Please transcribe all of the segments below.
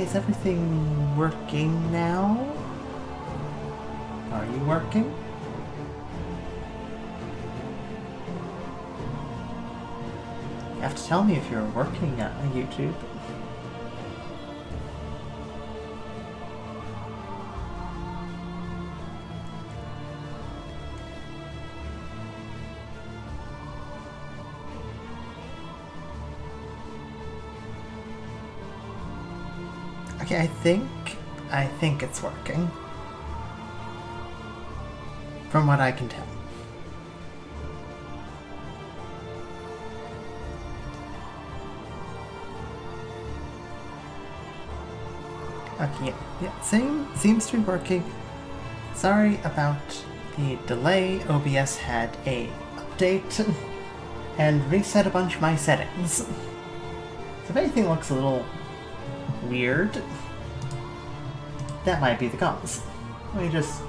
Okay, is everything working now? Are you working? You have to tell me if you're working on YouTube. Okay, I think it's working. From what I can tell. Okay, yeah, seems to be working. Sorry about the delay. OBS had a update and reset a bunch of my settings. So if anything looks a little weird, that might be the cause. Let me just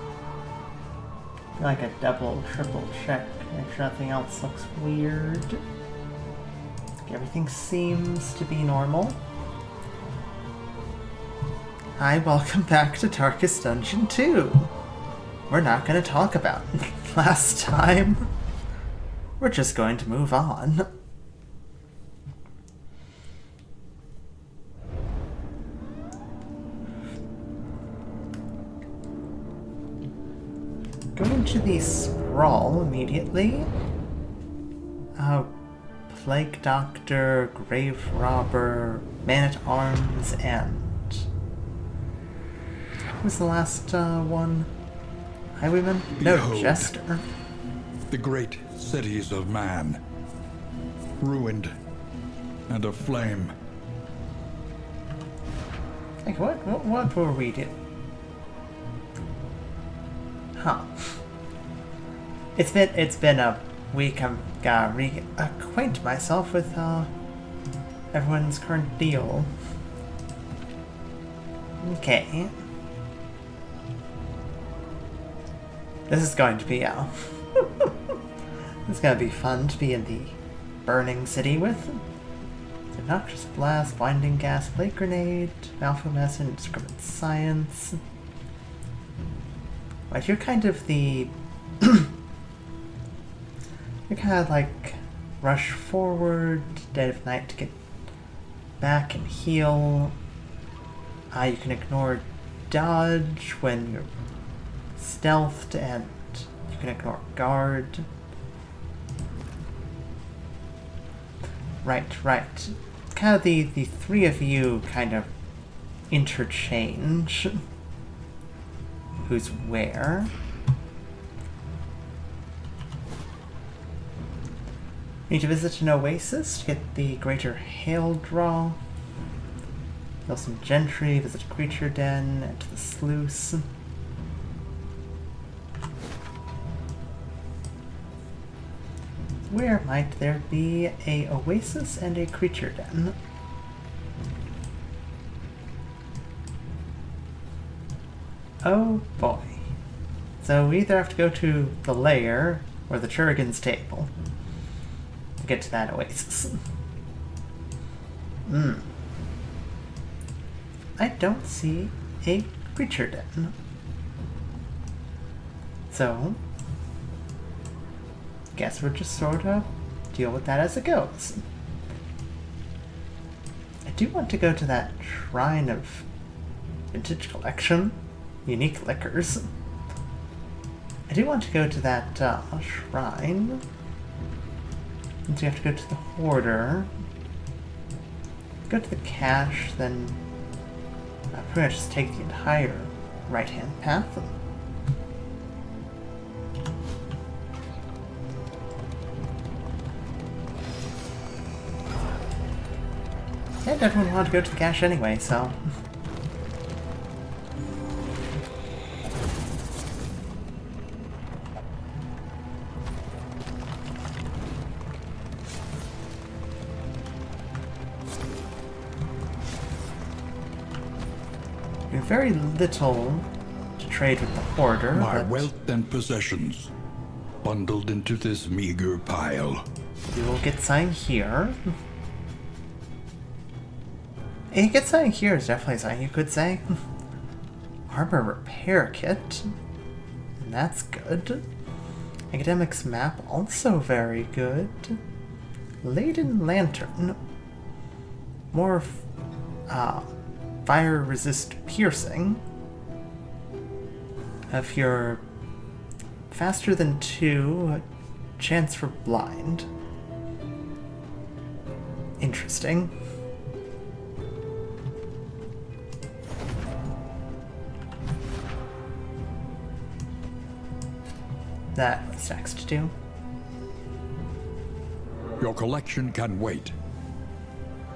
do like a double, triple check, make sure nothing else looks weird. Everything seems to be normal. Hi, welcome back to Darkest Dungeon 2. We're not going to talk about last time. We're just going to move on. Going to the sprawl immediately. Plague Doctor, Grave Robber, Man-at-Arms, and... What was the last one? Highwayman? No, Behold, Jester. the great cities of man, ruined and aflame. Like, what were we doing? Huh. It's been a week. I'm gotta reacquaint myself with everyone's current deal. Okay. This is going to be this is gonna be fun to be in the burning city with. The noxious blast, blinding gas, plague grenade, alpha mess, and indiscriminate science. But you're kind of the... you're kind of like rush forward, dead of night to get back and heal. You can ignore dodge when you're stealthed, and you can ignore guard. Right. Kind of the three of you kind of interchange who's where. Need to visit an oasis to get the greater hail draw. Kill some gentry, visit a creature den, enter the sluice. Where might there be a oasis and a creature den? Oh boy. So we either have to go to the lair or the Churrigan's table to get to that oasis. I don't see a creature den. So guess we're just sort of deal with that as it goes. I do want to go to that shrine of vintage collection, unique liquors. I do want to go to that shrine. And so you have to go to the hoarder, go to the cache, then pretty much just take the entire right-hand path. And everyone wanted to go to the cache anyway, so... We have very little to trade with the hoarder, My but wealth and possessions, bundled into this meager pile. we will get sign here. You could say here is definitely something you could say. Armor repair kit. That's good. Academics map, also very good. Laden lantern. More fire resist piercing. If you're faster than 2, chance for blind. Interesting. What's next to do? Your collection can wait.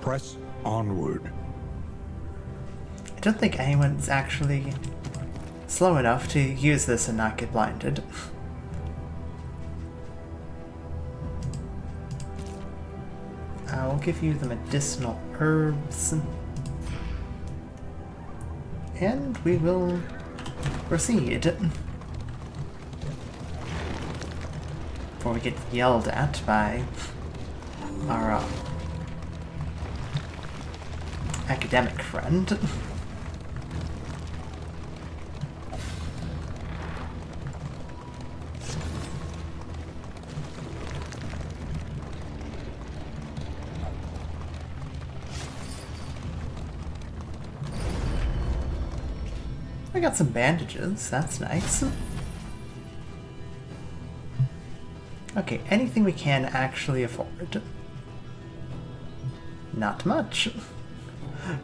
Press onward. I don't think anyone's actually slow enough to use this and not get blinded. I'll give you the medicinal herbs. And we will proceed. Before we get yelled at by our academic friend. I got some bandages, that's nice. Okay, anything we can actually afford. Not much.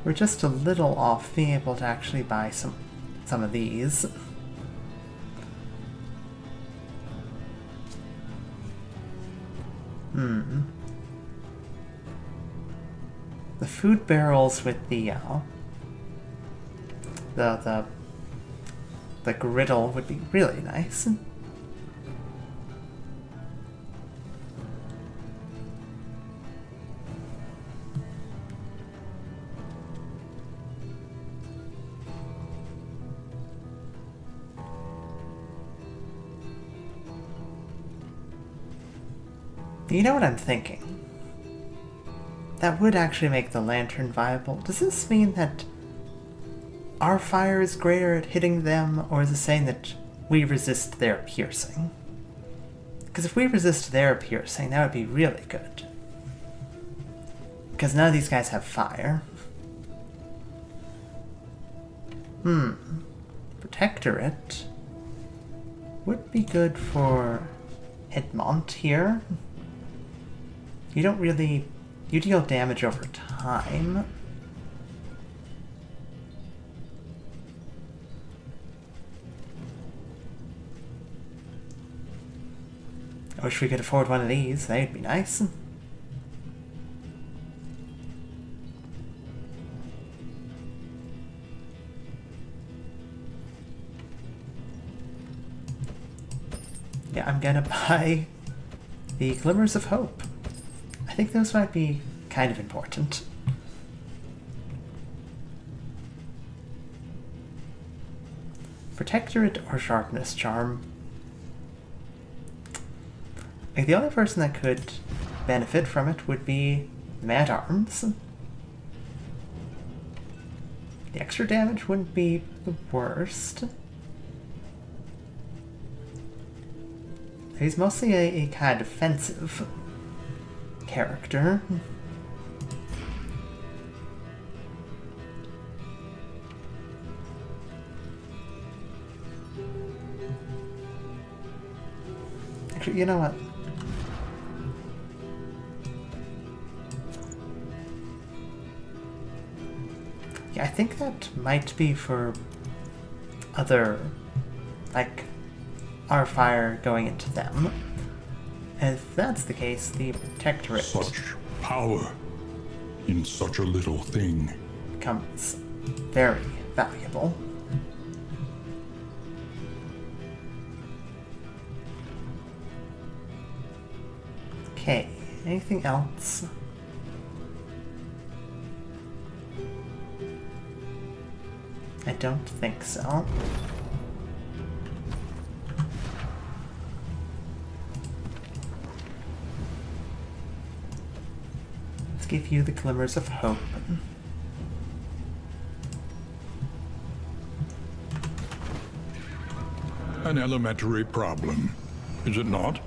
We're just a little off being able to actually buy some of these. The food barrels with the griddle would be really nice. You know what I'm thinking? That would actually make the lantern viable. Does this mean that our fire is greater at hitting them, or is it saying that we resist their piercing? Because if we resist their piercing, that would be really good. Because none of these guys have fire. Protectorate would be good for Edmont here. You don't really... You deal damage over time. I wish we could afford one of these. They'd be nice. Yeah, I'm gonna buy the Glimmers of Hope. I think those might be kind of important. Protectorate or Sharpness Charm. Like, the only person that could benefit from it would be Man-at-Arms. The extra damage wouldn't be the worst. He's mostly a kind of defensive character. Actually, you know what? Yeah, I think that might be for other, like, our fire going into them. And if that's the case, the Protectorate... Such power in such a little thing. ...becomes very valuable. Okay, anything else? I don't think so. Let's give you the Glimmers of Hope. an elementary problem, is it not?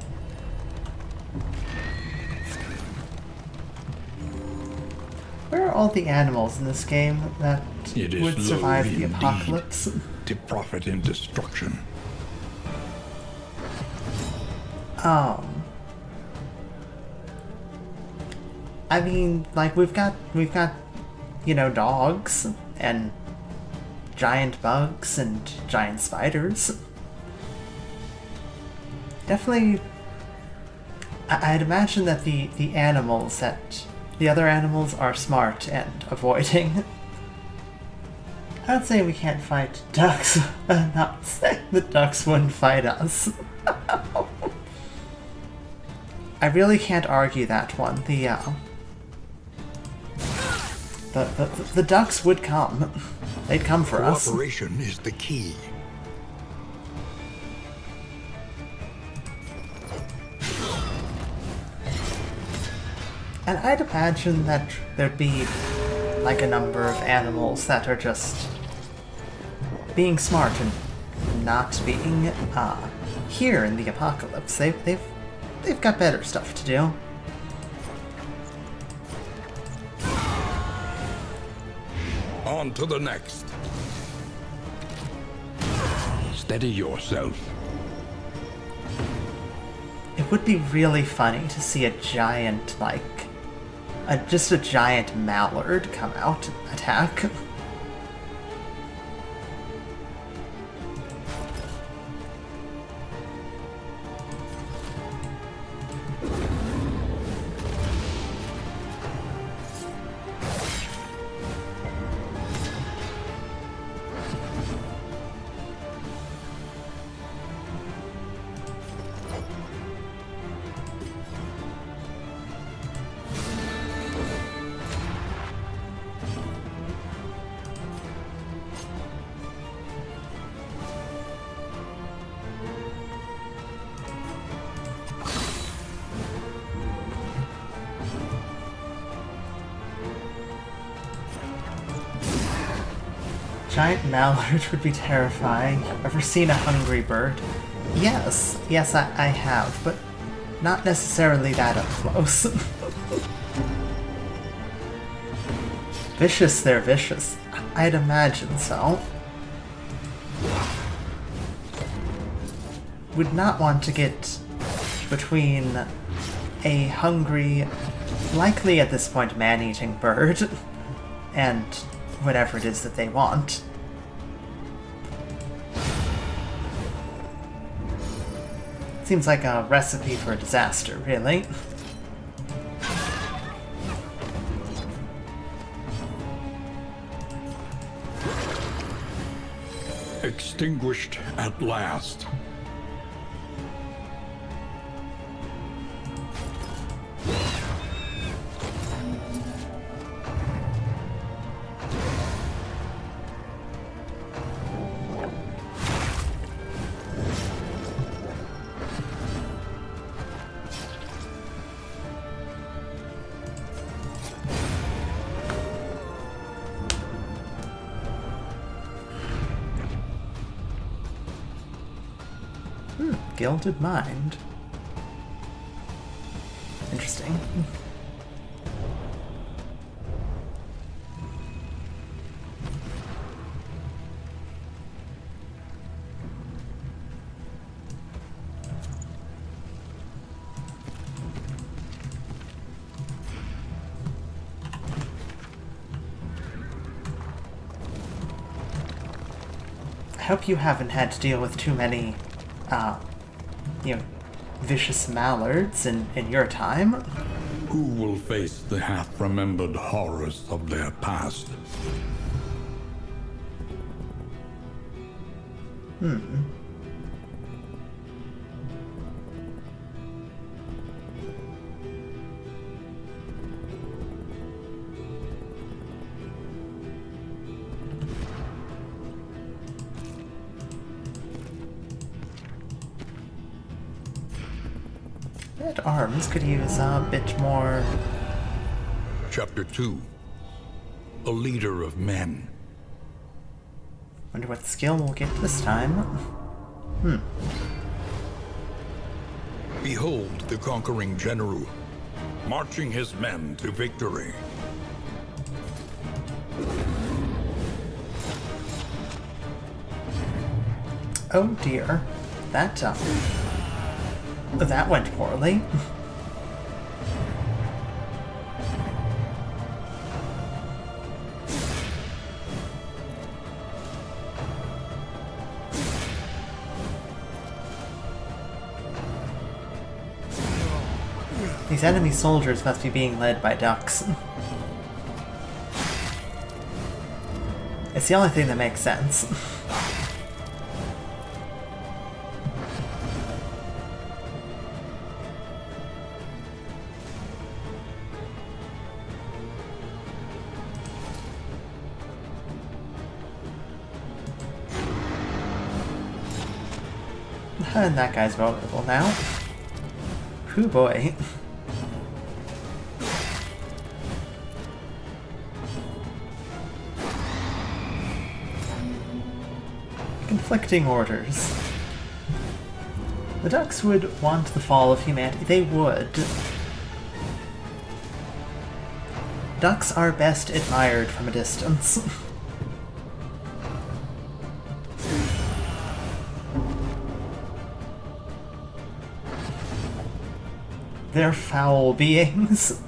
Where are all the animals in this game that It is would survive low the indeed apocalypse? to profit in destruction. I mean, like we've got, you know, dogs and giant bugs and giant spiders. Definitely, I'd imagine that the animals that the other animals are smart and avoiding. I'd say we can't fight ducks. I'm not saying the ducks wouldn't fight us. I really can't argue that one. The ducks would come. They'd come for us. Cooperation is the key. And I'd imagine that there'd be like a number of animals that are just being smart and not being here in the apocalypse. They've got better stuff to do. On to the next. Steady yourself. It would be really funny to see a giant, like, just a giant mallard come out and attack. Giant mallard would be terrifying. Ever seen a hungry bird? Yes, I have, but not necessarily that up close. Vicious, they're vicious. I'd imagine so. Would not want to get between a hungry, likely at this point man-eating bird, and whatever it is that they want. Seems like a recipe for a disaster, really. Extinguished at last. Gilded mind. Interesting. I hope you haven't had to deal with too many vicious mallards in your time. Who will face the half-remembered horrors of their past? That arms could use a bit more. Chapter 2. A leader of men. Wonder what skill we'll get this time. Behold the conquering general, marching his men to victory. Oh dear. That went poorly. These enemy soldiers must be being led by ducks. It's the only thing that makes sense. And that guy's vulnerable now. Hoo boy. Conflicting orders. The ducks would want the fall of humanity. They would. Ducks are best admired from a distance. They're foul beings.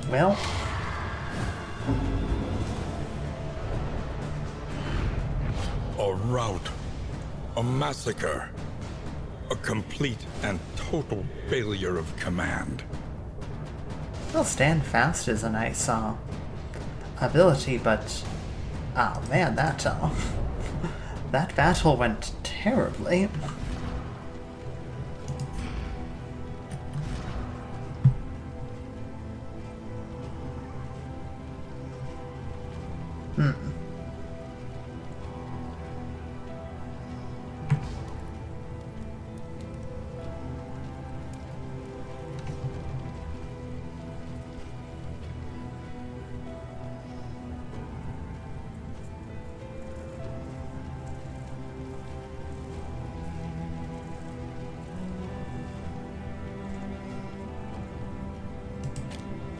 Well, A rout, a massacre, a complete and total failure of command. well, stand fast is a nice ability, but oh man, that that battle went terribly.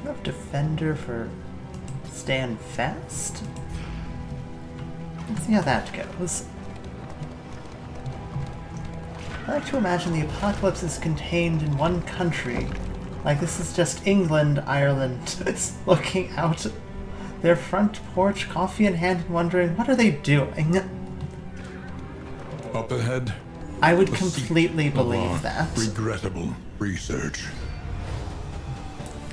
Enough defender for stand fast? Let's see how that goes. I like to imagine the apocalypse is contained in one country. Like this is just England, Ireland is looking out their front porch, coffee in hand, and wondering, what are they doing? Up ahead, I would the seat completely of believe our that. regrettable research.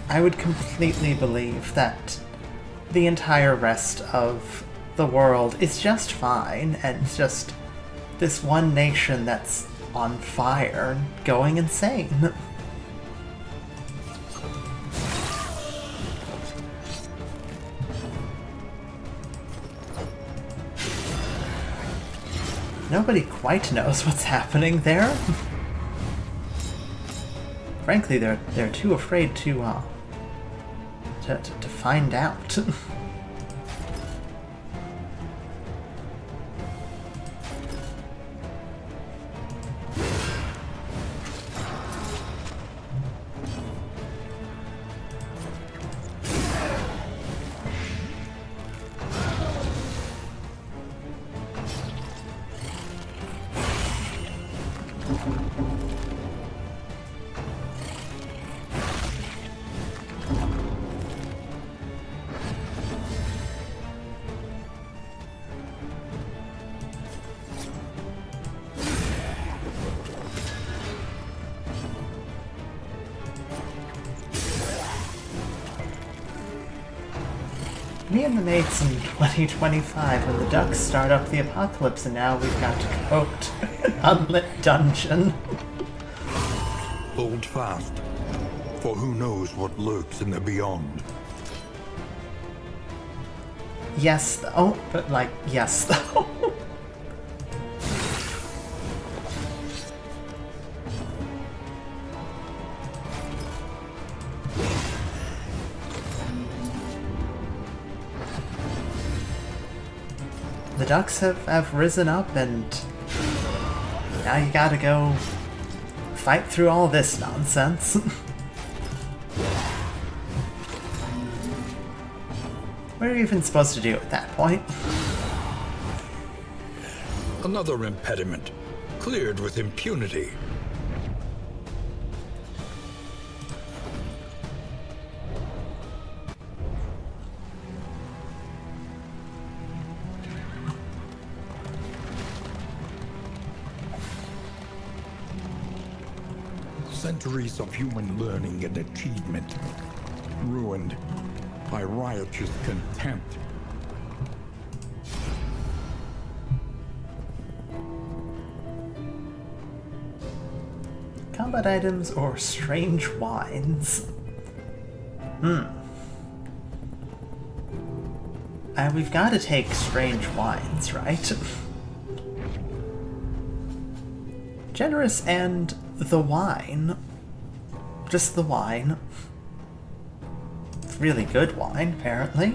I would completely believe that the entire rest of the world is just fine, and it's just this one nation that's on fire, going insane. Nobody quite knows what's happening there. Frankly, they're too afraid to find out. Me and the mates in 2025 when the ducks start up the apocalypse and now we've got to coax unlit dungeon. Hold fast, for who knows what lurks in the beyond. Yes, though, but like, yes, though. The ducks have risen up, and now you gotta go fight through all this nonsense. What are you even supposed to do at that point? Another impediment, cleared with impunity. Centuries of human learning and achievement, ruined by riotous contempt. Combat items or strange wines? We've got to take strange wines, right? Generous and the wine. Just the wine. It's really good wine, apparently.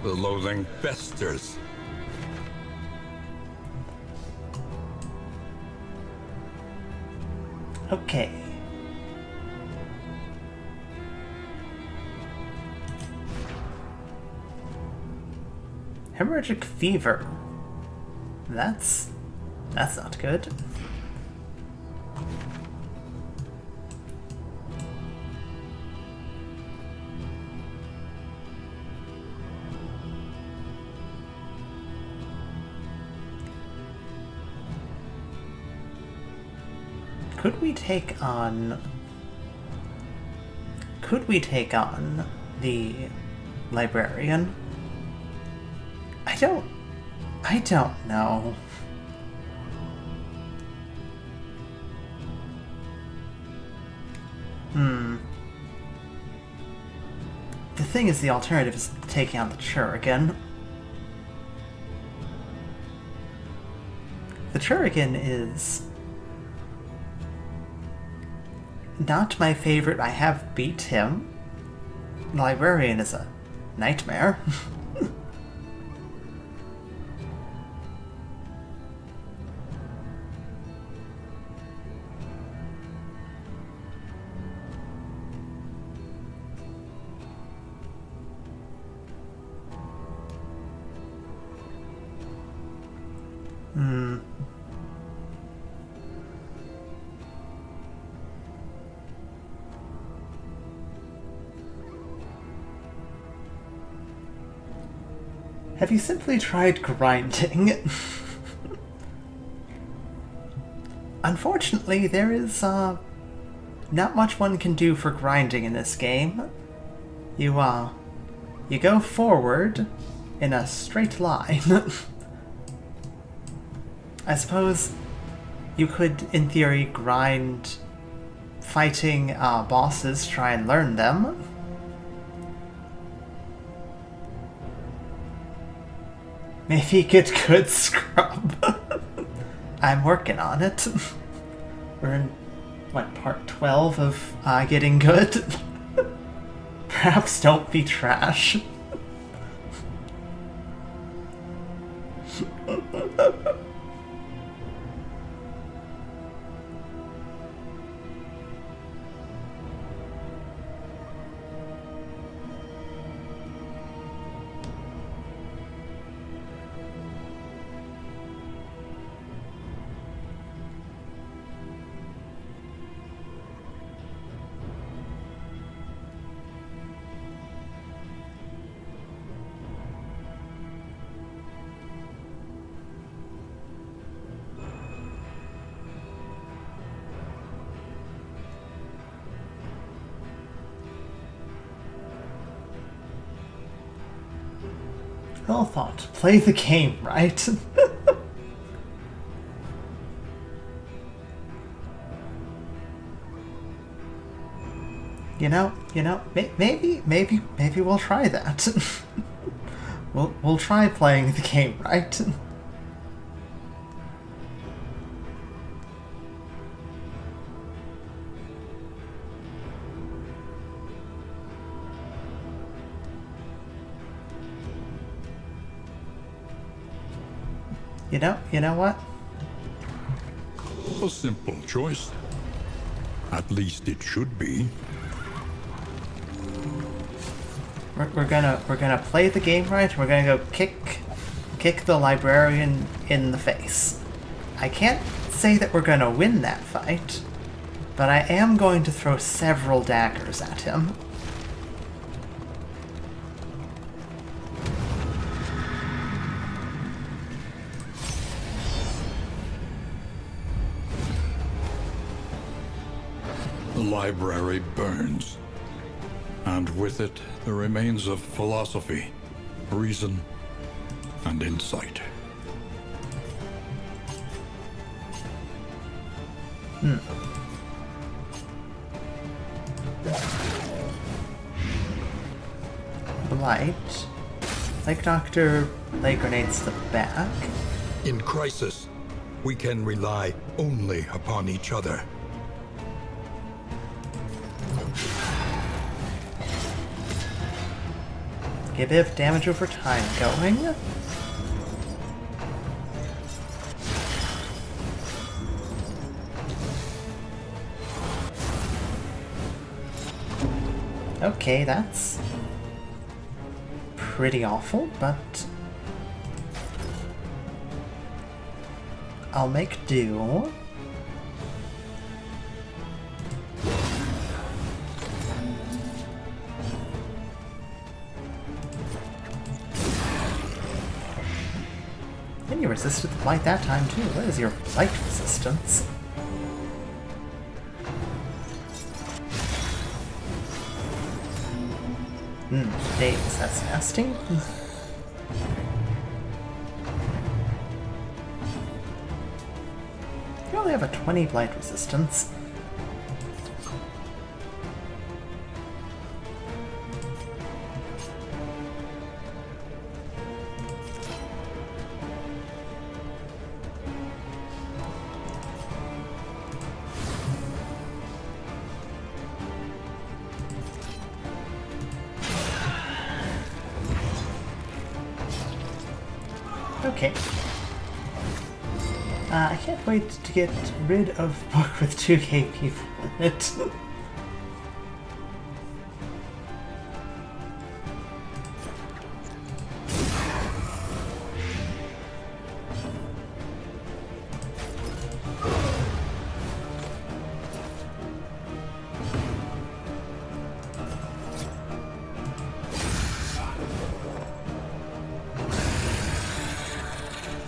The loathing festers. Okay. Hemorrhagic fever. That's not good. Could we take on the librarian? I don't know. The thing is, the alternative is taking on the Churigan. The Churigan is not my favorite. I have beat him. The librarian is a nightmare. Have you simply tried grinding? Unfortunately, there is not much one can do for grinding in this game. You go forward in a straight line. I suppose you could, in theory, grind fighting bosses, try and learn them. Maybe get good scrub. I'm working on it. We're in, what, part 12 of getting good? Perhaps don't be trash. Well thought. Play the game, right? Maybe we'll try that. we'll try playing the game, right? You know what? A simple choice. At least it should be. We're gonna play the game right. We're gonna go kick the librarian in the face. I can't say that we're gonna win that fight, but I am going to throw several daggers at him. The library burns, and with it the remains of philosophy, reason, and insight. Blight. Like Doctor Lay grenades the back. In crisis, we can rely only upon each other. Get a bit of damage over time going. Okay, that's pretty awful, but I'll make do. And you resisted the blight that time too. What is your blight resistance? Days, that's nasty. You only have a 20 blight resistance. Okay. I can't wait to get rid of book with 2k people in it.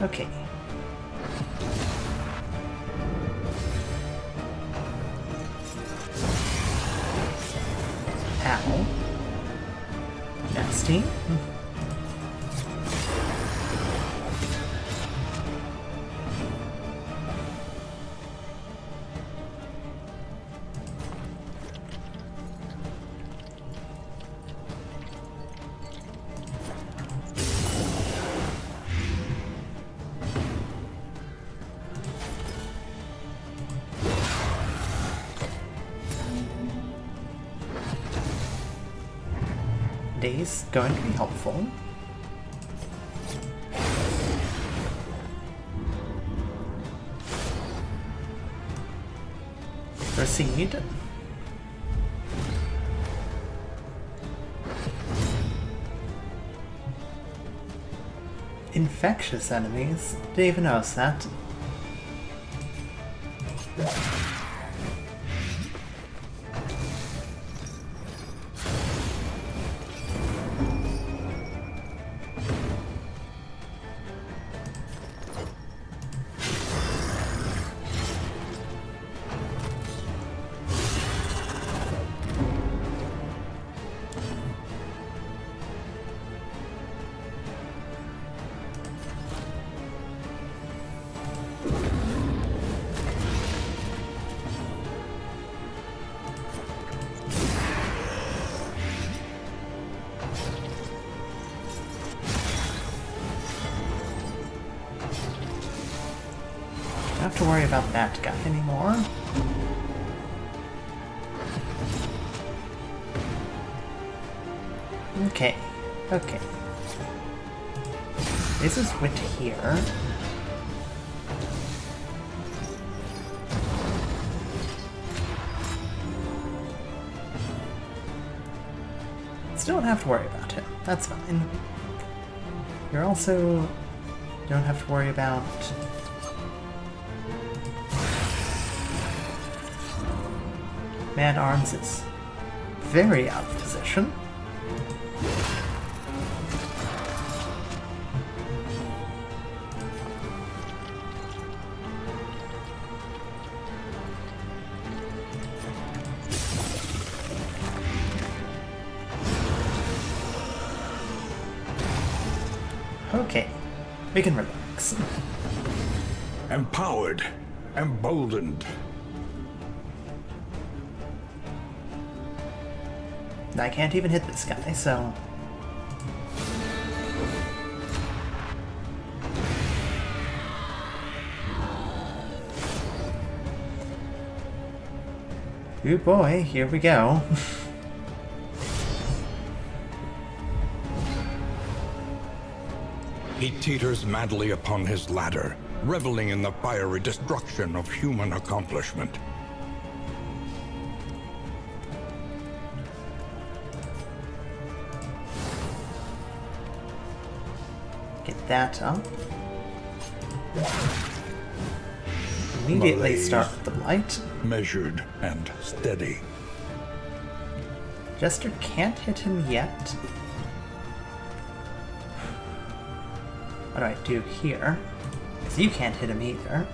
Okay. Ow. Nasty. Days going to be helpful. Proceed. Infectious enemies? Didn't even notice that. have to worry about that guy anymore. Okay, okay. This is wit here. Still don't have to worry about him. That's fine. You're also... don't have to worry about... Man-Arms is very out of position. Okay, we can relax. Empowered, emboldened. I can't even hit this guy, so... Oh boy, here we go. He teeters madly upon his ladder, reveling in the fiery destruction of human accomplishment. Get that up. Immediately Malaise. start with the blight. Measured and steady. Jester can't hit him yet. What do I do here? Because you can't hit him either.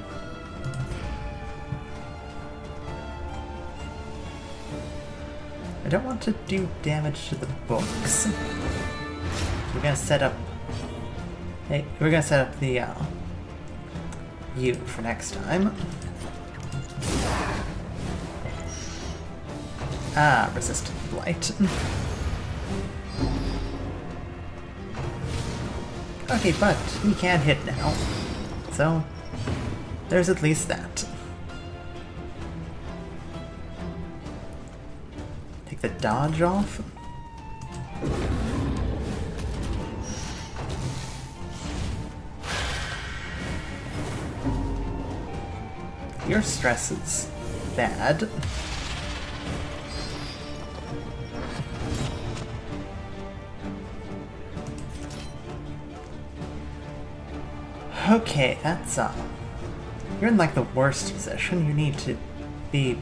I don't want to do damage to the books. So we're gonna set up... Hey, we're gonna set up the, U for next time. Ah, resistant blight. Okay, but he can hit now. So, there's at least that. Take the dodge off. Your stress is bad. Okay, that's you're in like the worst position. You need to be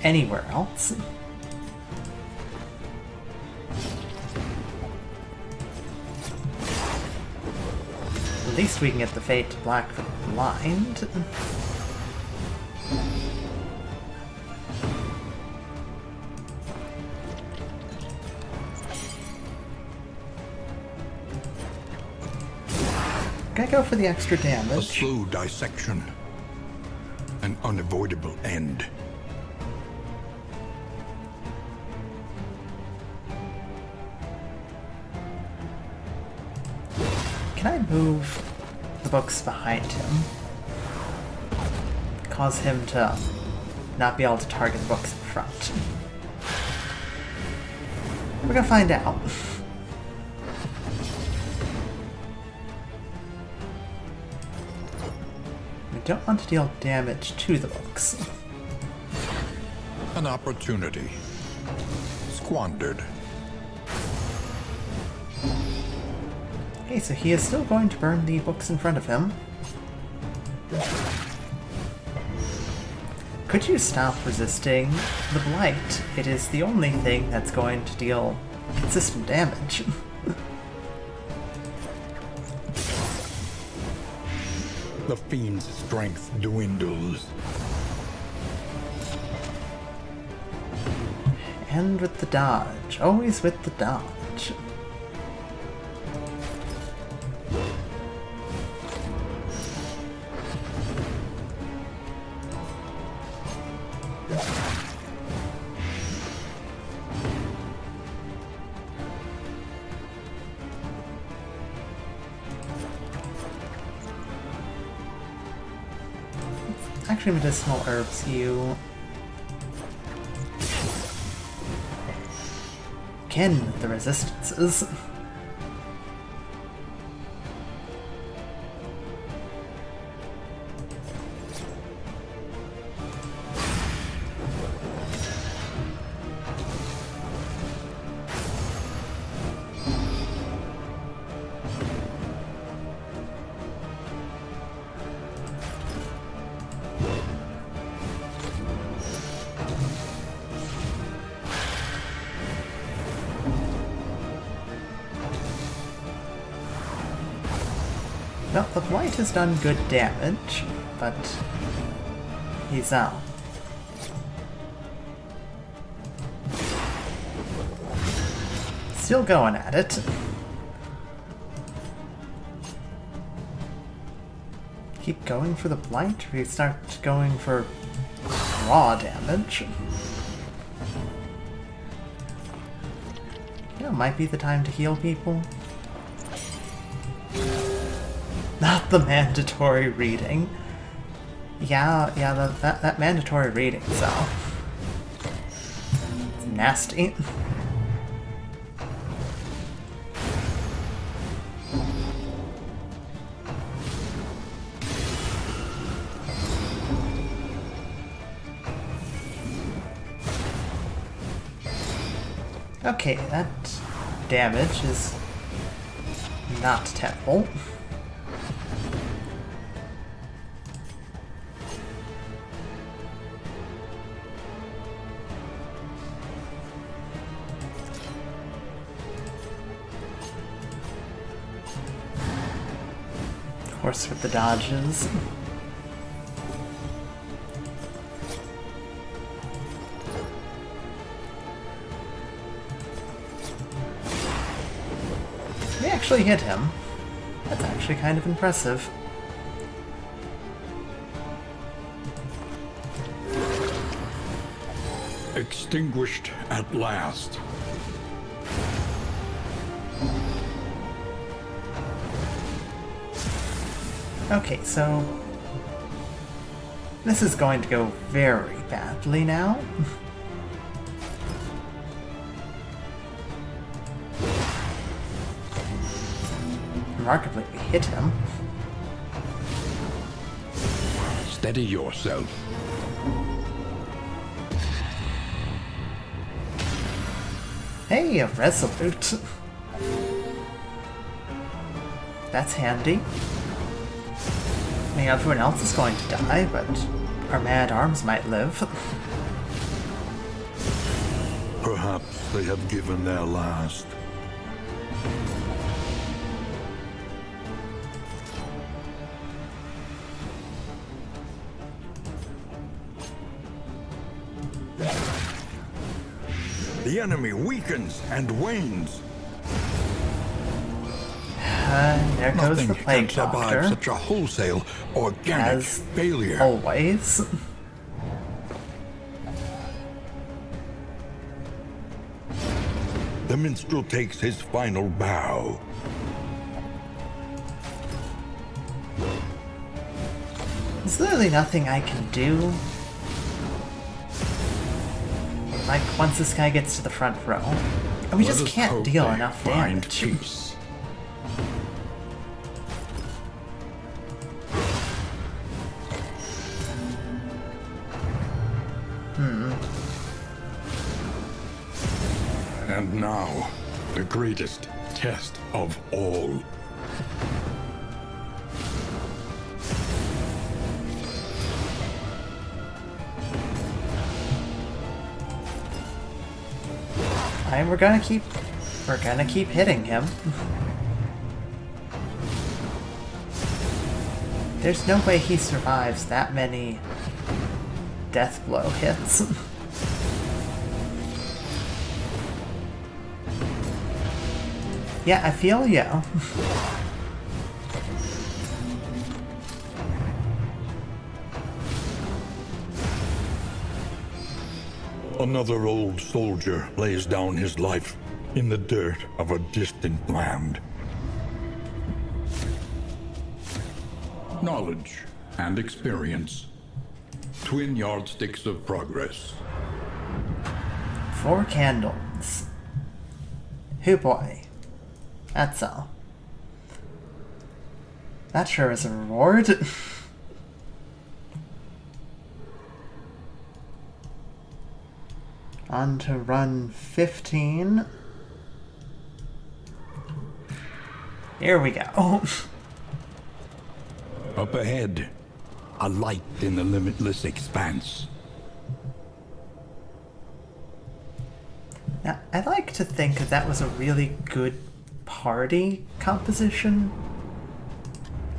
anywhere else. At least we can get the Fate to black for the blind. Gonna go for the extra A damage. slow dissection. An unavoidable end. Can I move the books behind him? Cause him to not be able to target the books in front. We're gonna find out. We don't want to deal damage to the books. An opportunity. Squandered. Okay, so he is still going to burn the books in front of him. Could you stop resisting the blight? It is the only thing that's going to deal consistent damage. The fiend's strength dwindles. And with the dodge. Always with the dodge. Actually, medicinal herbs heal. Again, the resistances. Well, the blight has done good damage, but he's out. Still going at it. Keep going for the blight, or you start going for raw damage. Yeah, might be the time to heal people. Not the mandatory reading. Yeah, that mandatory reading, so... It's nasty. Okay, that damage is not terrible. Of course, with the dodges. We actually hit him. That's actually kind of impressive. Extinguished at last. Okay, so... this is going to go very badly now. Remarkably, we hit him. Steady yourself. Hey, a resolute. That's handy. I mean, everyone else is going to die, but our mad-arms might live. Perhaps they have given their last. The enemy weakens and wanes. There goes Nothing the plague can survive doctor. such a wholesale, organic As failure. always. The minstrel takes his final bow. There's literally nothing I can do. Like, once this guy gets to the front row. And we just Let us can't hope deal they enough find damage. peace. And now, the greatest test of all. And we're gonna keep hitting him. There's no way he survives that many death blow hits. Yeah, I feel you. Another old soldier lays down his life in the dirt of a distant land. Knowledge and experience. Twin yardsticks of progress. 4 candles. Hoo boy. That's all. That sure is a reward. On to run 15. Here we go. Up ahead, a light in the limitless expanse. Now, I like to think that was a really good party composition,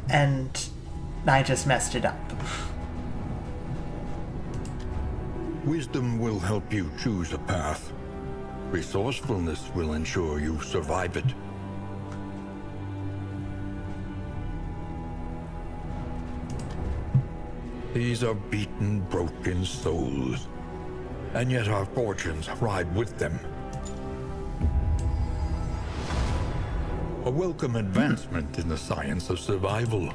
and I just messed it up. Wisdom will help you choose a path. Resourcefulness will ensure you survive it. These are beaten, broken souls, and yet our fortunes ride with them. A welcome advancement in the science of survival.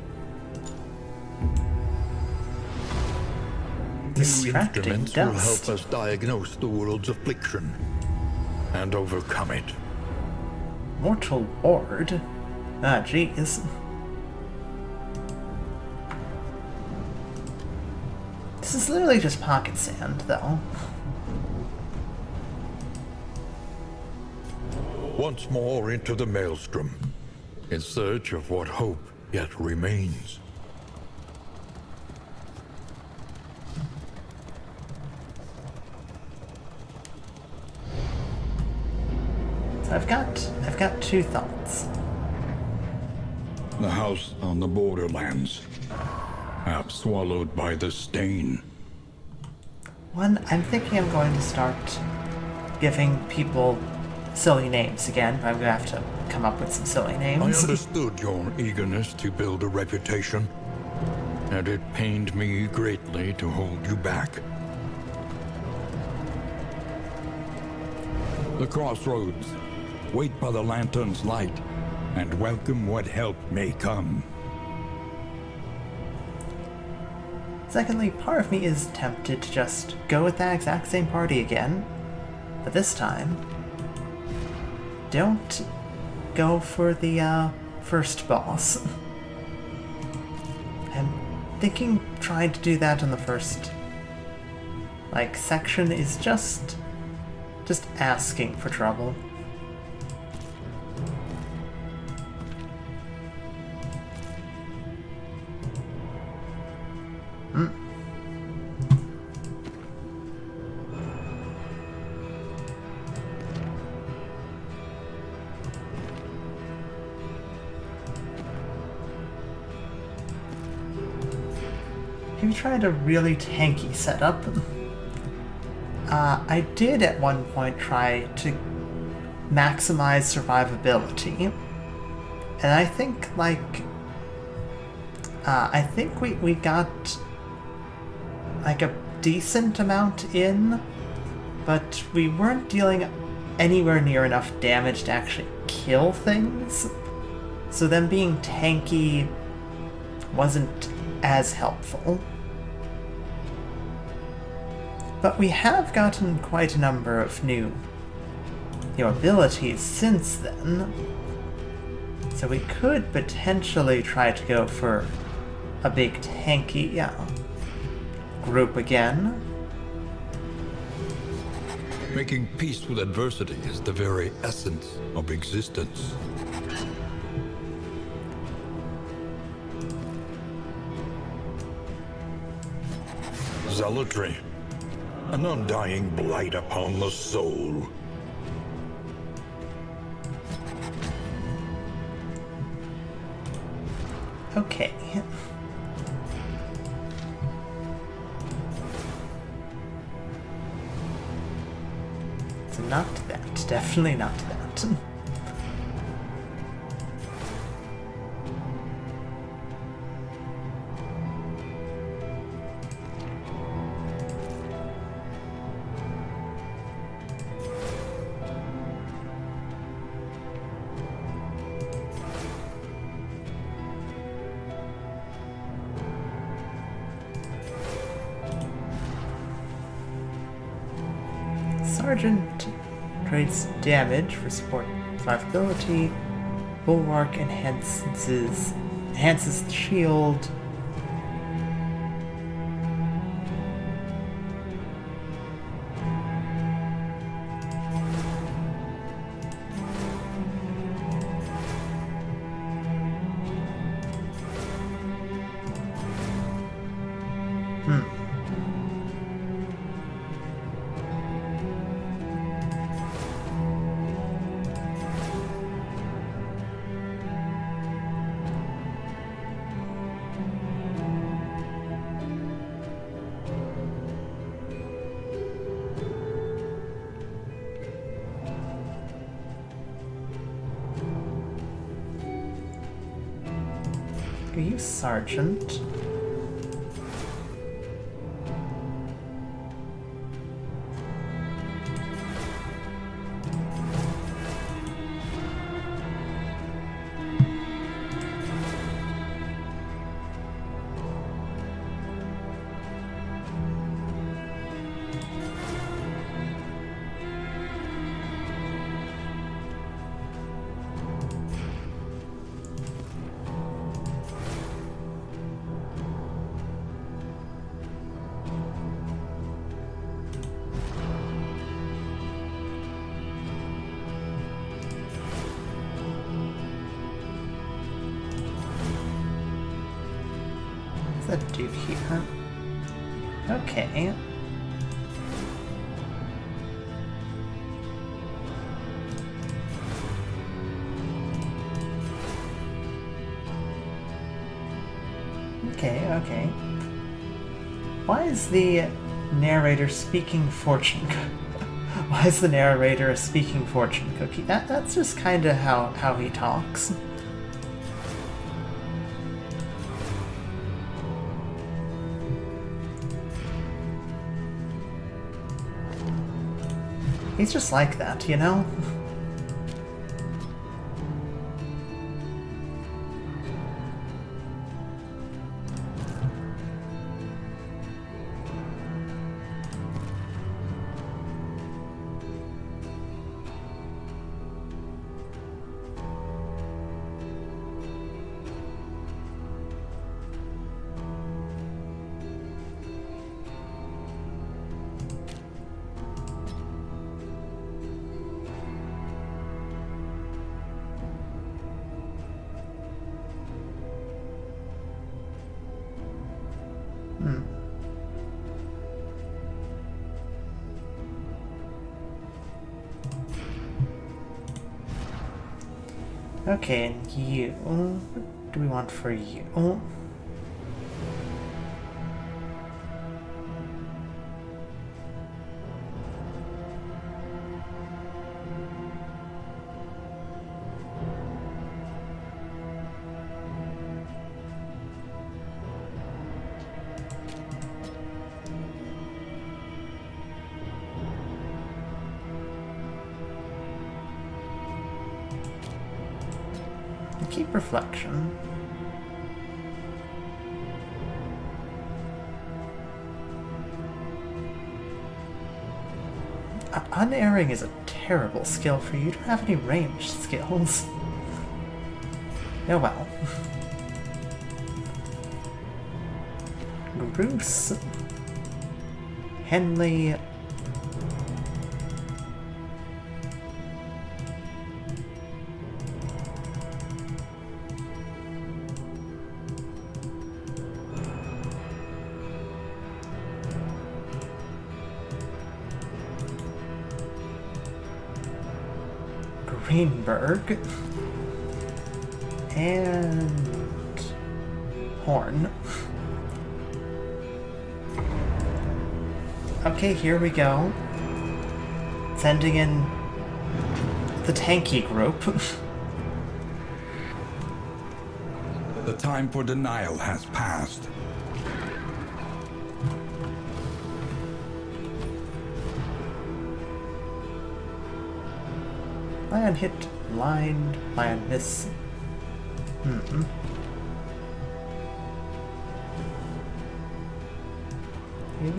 New Distracting instruments will dust. help us diagnose the world's affliction and overcome it. Mortal ward? Ah, jeez. This is literally just pocket sand, though. Once more into the maelstrom, in search of what hope yet remains. So I've got 2 thoughts. The house on the borderlands, half swallowed by the stain. One, I'm thinking I'm going to start giving people silly names again. I'm gonna have to come up with some silly I names. understood your eagerness to build a reputation, and it pained me greatly to hold you back. The crossroads. Wait by the lantern's light, and welcome what help may come. Secondly, part of me is tempted to just go with that exact same party again, but this time, don't go for the first boss. I'm thinking trying to do that in the first section is just asking for trouble. Maybe tried a really tanky setup. I did at one point try to maximize survivability, and I think we got a decent amount in, but we weren't dealing anywhere near enough damage to actually kill things. So them being tanky wasn't as helpful. But we have gotten quite a number of new abilities since then. So we could potentially try to go for a big tanky group again. Making peace with adversity is the very essence of existence. Zealotry, an undying blight upon the soul. Okay. So not that. Definitely not that. Sergeant creates damage for support survivability. Bulwark enhances the shield. Are you Sergeant? What's that do here? Okay. Okay. Why is the narrator speaking fortune? Why is the narrator a speaking fortune cookie? That's just kind of how he talks. He's just like that, you know? Okay, and you. What do we want for you? Keep reflection. Unerring is a terrible skill for you. You don't have any ranged skills. Oh well. Bruce. Henley. Greenberg and Horn. Okay, here we go. Sending in the tanky group. The time for denial has passed. Lion hit, blind, Lion miss.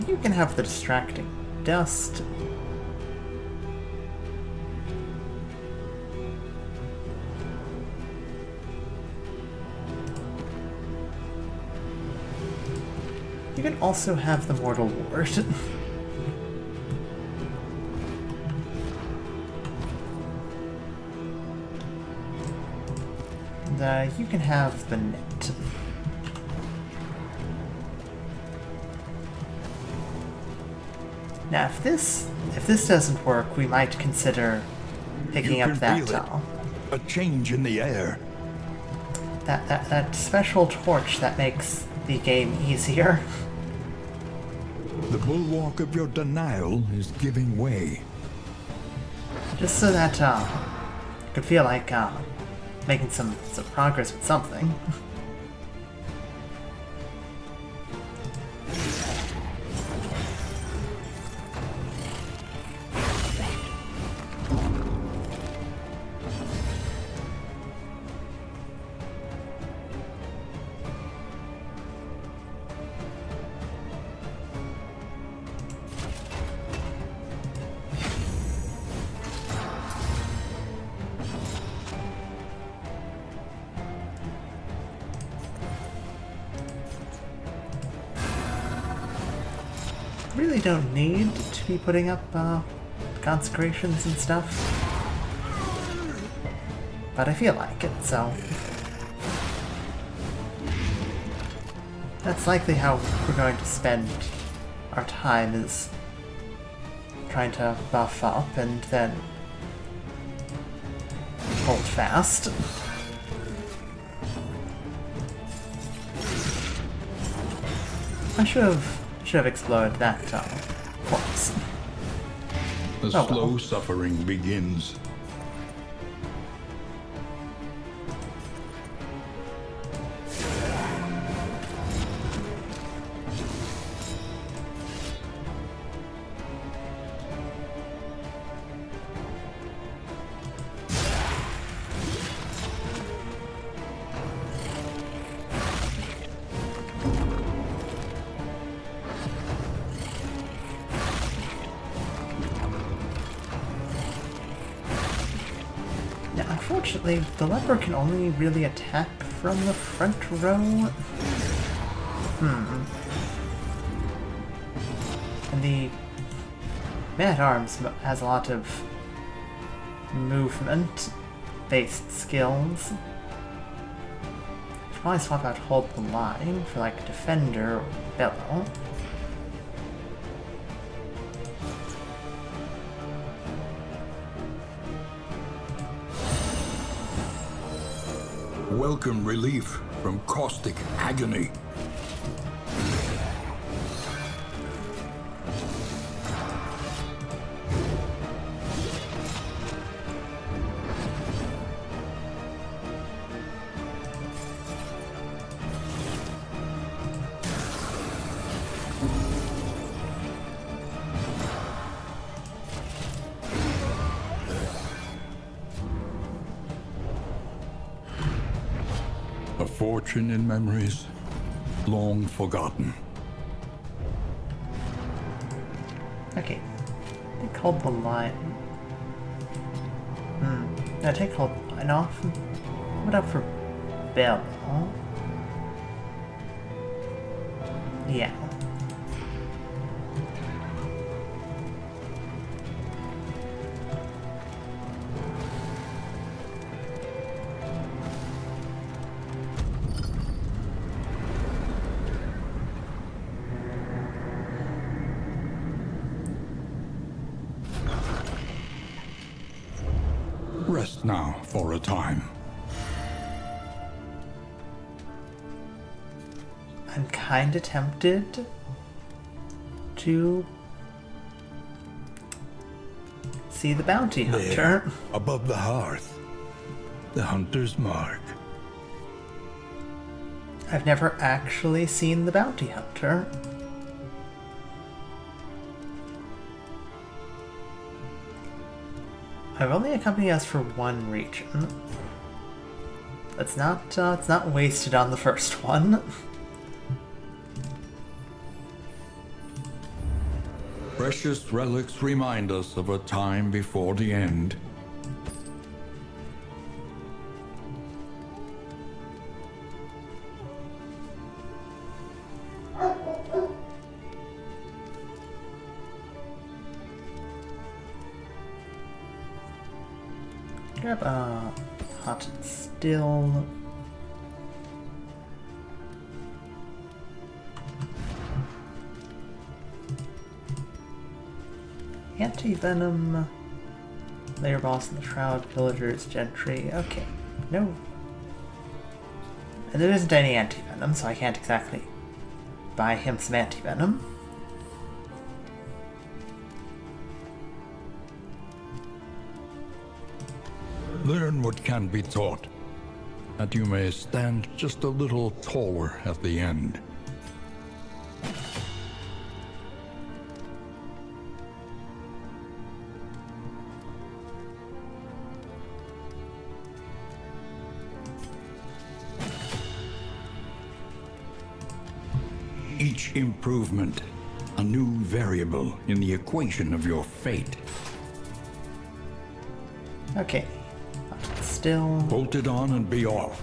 You can have the distracting dust. can also have the Mortal Ward. And you can have the net. Now, if this doesn't work, we might consider picking up that a change in the air. That special torch that makes the game easier. The bulwark of your denial is giving way. Just so that you could feel like making some progress with something. Really don't need to be putting up consecrations and stuff, but I feel like it, so that's likely how we're going to spend our time, is trying to buff up and then hold fast. I should have explored that corpse. The slow suffering begins. Unfortunately, the leper can only really attack from the front row. And the man-at-arms has a lot of movement-based skills. Should probably swap out Hold the Line for like Defender or Bellow. Welcome relief from caustic agony. A fortune in memories long forgotten. Okay. Take Hold the Line. Now take Hold the Line off. What up for Bell? Yeah. Rest now for a time. I'm kinda tempted to see the bounty hunter. There, above the hearth, the hunter's mark. I've never actually seen the bounty hunter. I've only accompanied us for one region. It's not wasted on the first one. Precious relics remind us of a time before the end. Grab a hot and still. Anti-venom. Layer boss in the shroud, villagers, gentry. Okay. No. And there isn't any anti-venom, so I can't exactly buy him some anti-venom. Learn what can be taught, that you may stand just a little taller at the end. Each improvement, a new variable in the equation of your fate. Okay. Still. Bolt it on and be off.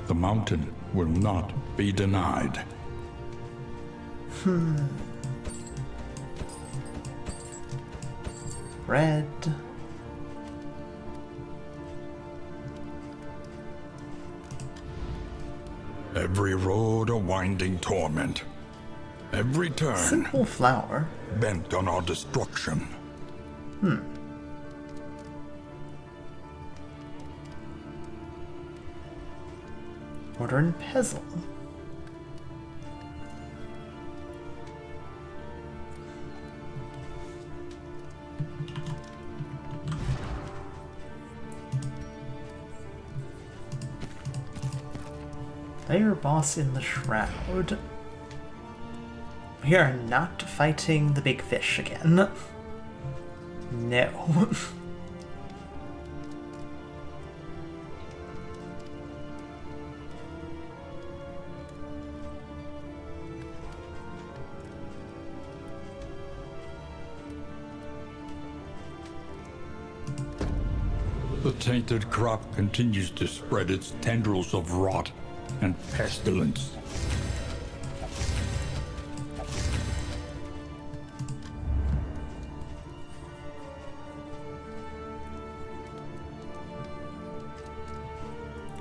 The mountain will not be denied. Red. Every road a winding torment. Every turn Simple flower. bent on our destruction. Modern Pezzle. Layer boss in the shroud. We are not fighting the big fish again. No. The tainted crop continues to spread its tendrils of rot and pestilence.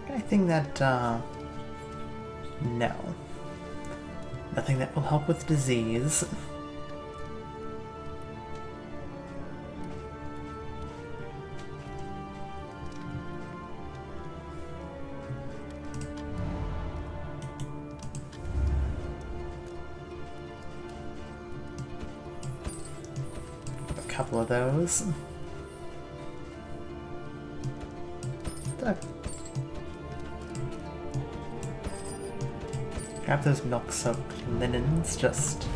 Anything that, no. Nothing that will help with disease. A couple of those. Grab those milk-soaked linens, just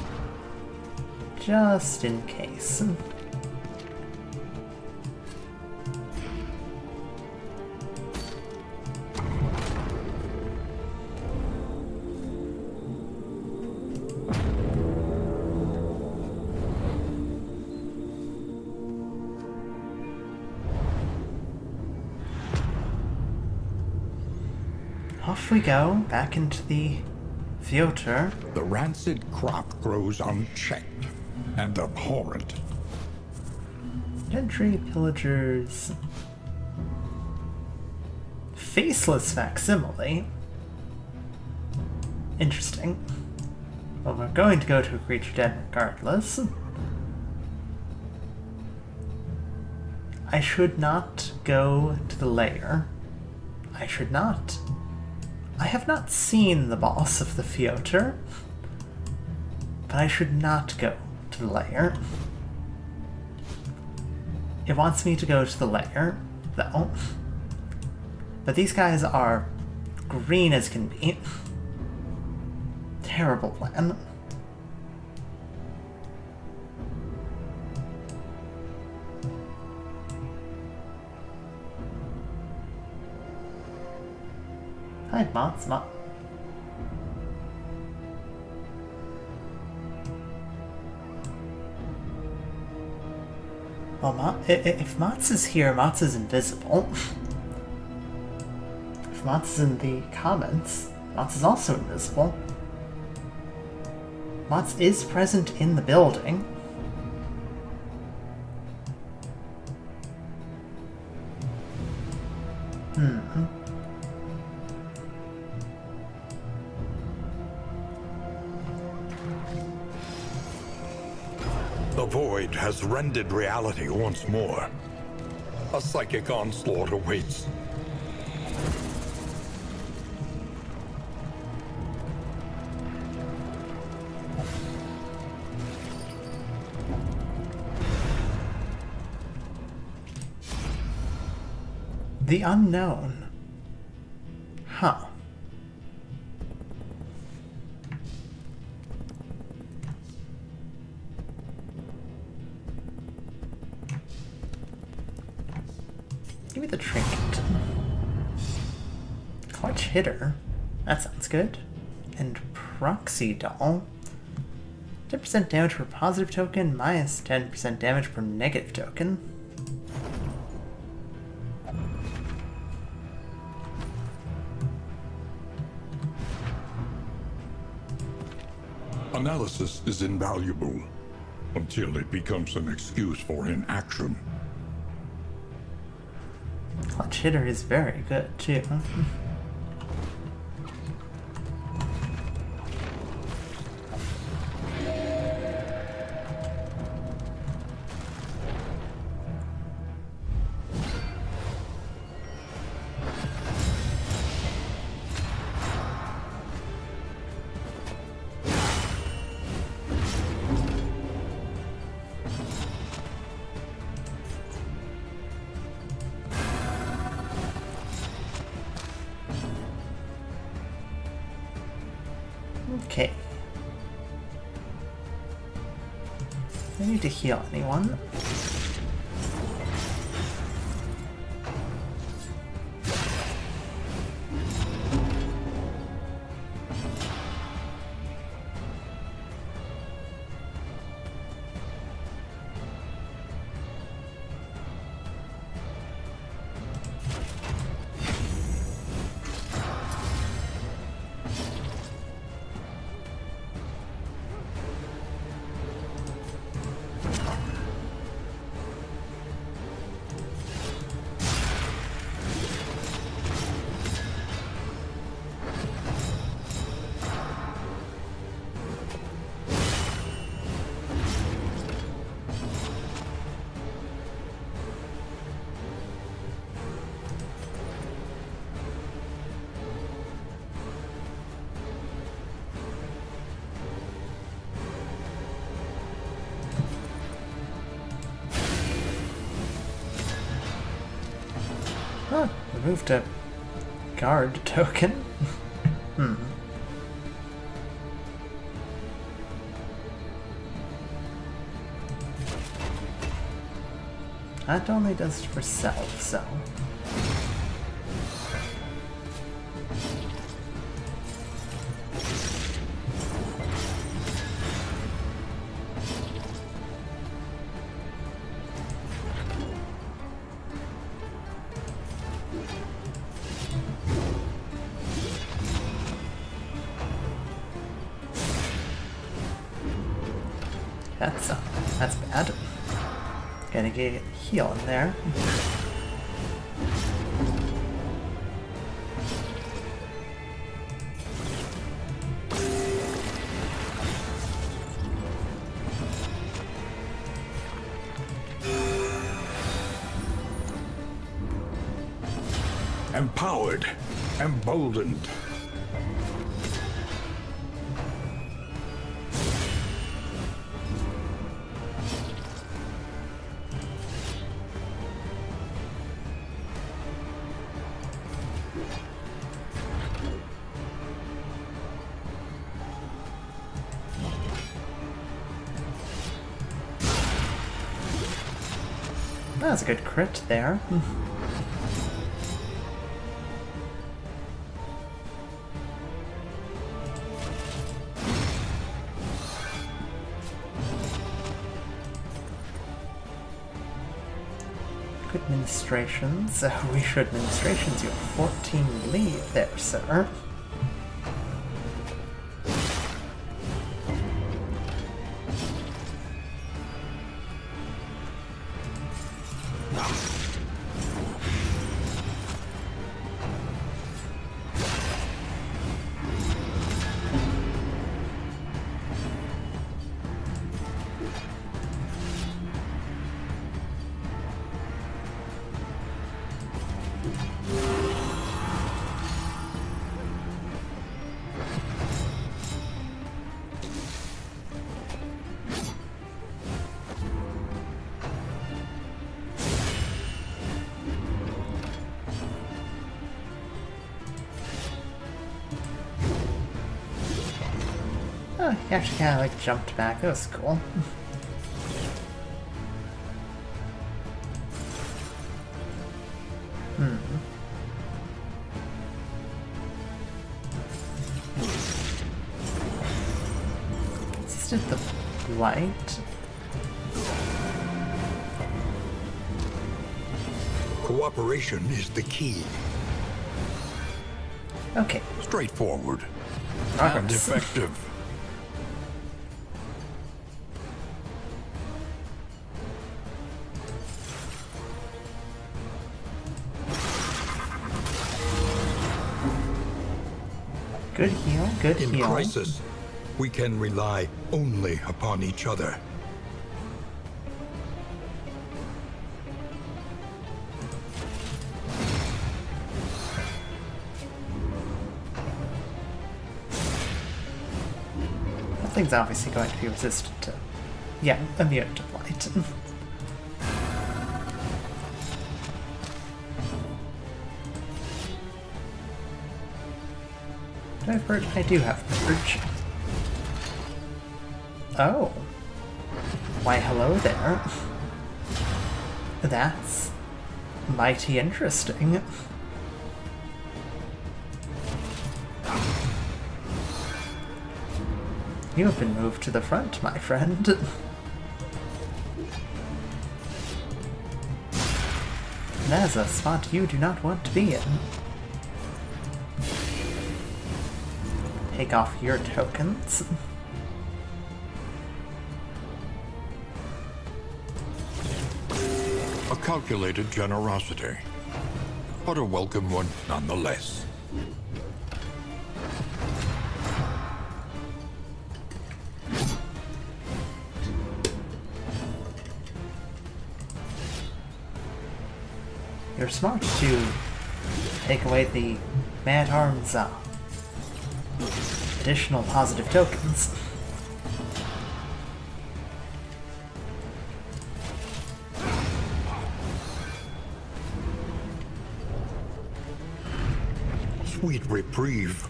in case. Off we go, back into the filter. The rancid crop grows unchecked and abhorrent. Gentry, pillagers. Faceless facsimile. Interesting. Well, we're going to go to a creature den regardless. I should not go to the lair. I should not. I have not seen the boss of the Fioter, but I should not go to the lair. It wants me to go to the lair, though. But these guys are green as can be. Terrible plan. Hi, Mott's Mott. Well, if Mott's is here, Mott's is invisible. If Mott's is in the comments, Mott's is also invisible. Mott's is present in the building. The void has rendered reality once more. A psychic onslaught awaits. The unknown. Huh. Give me the trinket. Clutch hitter. That sounds good. And proxy doll. 10% damage per positive token, minus 10% damage per negative token. Analysis is invaluable until it becomes an excuse for inaction. Clutch hitter is very good too. Okay. I need to heal anyone. Huh, removed a guard token. That only does for self, so. That's bad. Gonna get heal in there. Empowered, emboldened. That's a good crit there. Good administrations. We should administrations. You have 14 leave there, sir. Oh, he actually kind of like jumped back. That was cool. Is this the light? Cooperation is the key. Okay. Straightforward and Progress. effective. Good heal, good In heal. crisis, we can rely only upon each other. That thing's obviously going to be resistant to... Yeah, immune to light. Do I have Purge? I do have Purge. Oh. Why, hello there. That's mighty interesting. You have been moved to the front, my friend. That is a spot you do not want to be in. Take off your tokens. A calculated generosity, but a welcome one nonetheless. You're smart to take away the man-at-arms additional positive tokens. Sweet reprieve.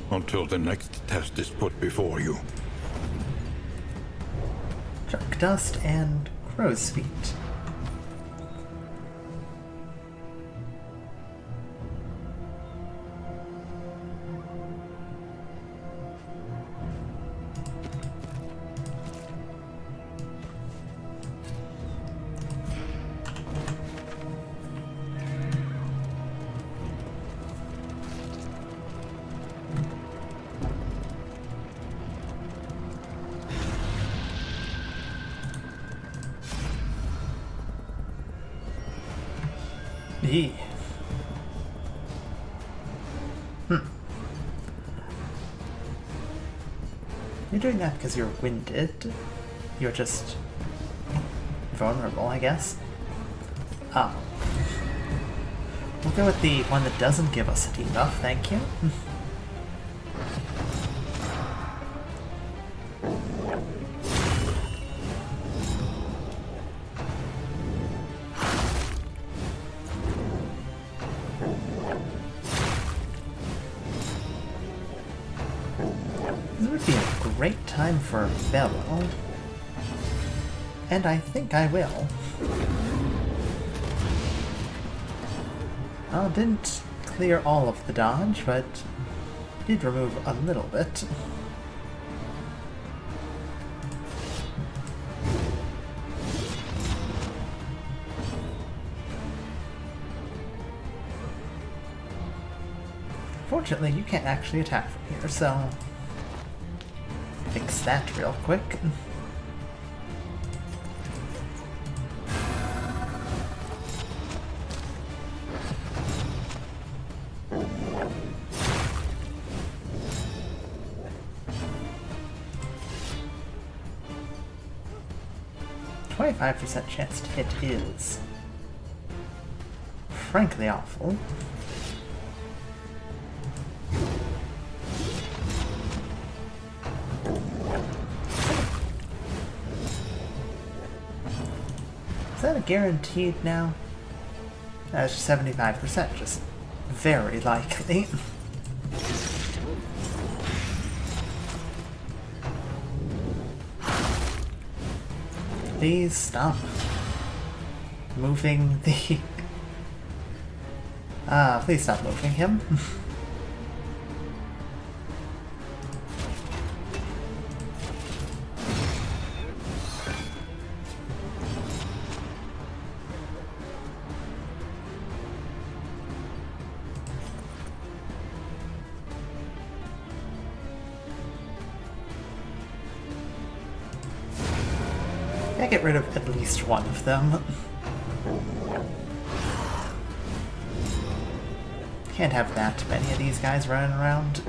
Until the next test is put before you. Shark dust and crow's feet. Eee. You're doing that because you're winded. You're just vulnerable, I guess. Oh. We'll go with the one that doesn't give us a debuff, thank you. This would be a great time for Bellow. And I think I will. Well, didn't clear all of the dodge, but did remove a little bit. Fortunately, you can't actually attack from here, so fix that real quick. .5% chance to hit is frankly awful. Is that a guaranteed now? That's 75%, just very likely. please stop moving the... please stop moving him. I get rid of at least one of them. Can't have that many of these guys running around.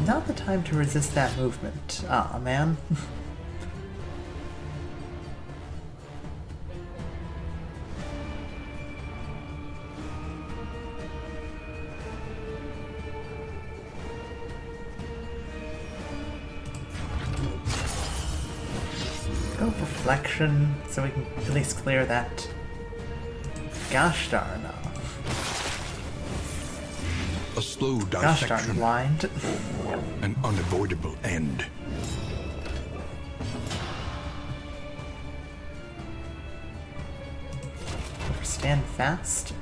Not the time to resist that movement. Aw, man. Go reflection so we can at least clear that. Gosh darn. A slow Gosh darn dissection. blind. An unavoidable end. Stand fast.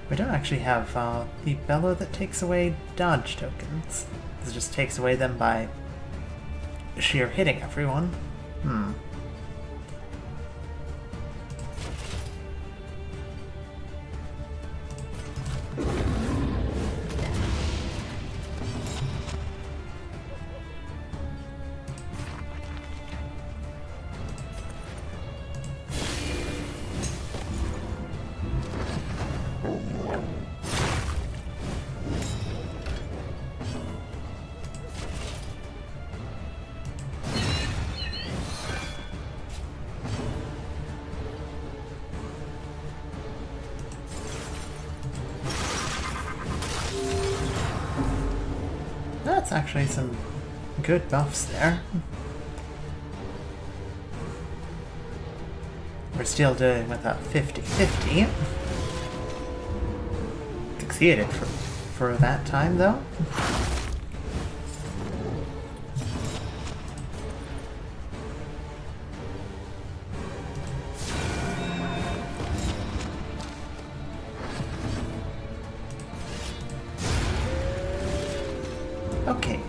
We don't actually have the bellow that takes away dodge tokens. This just takes away them by sheer hitting everyone. That's actually some good buffs there. We're still doing with a 50-50. Succeeded for that time, though. Okay.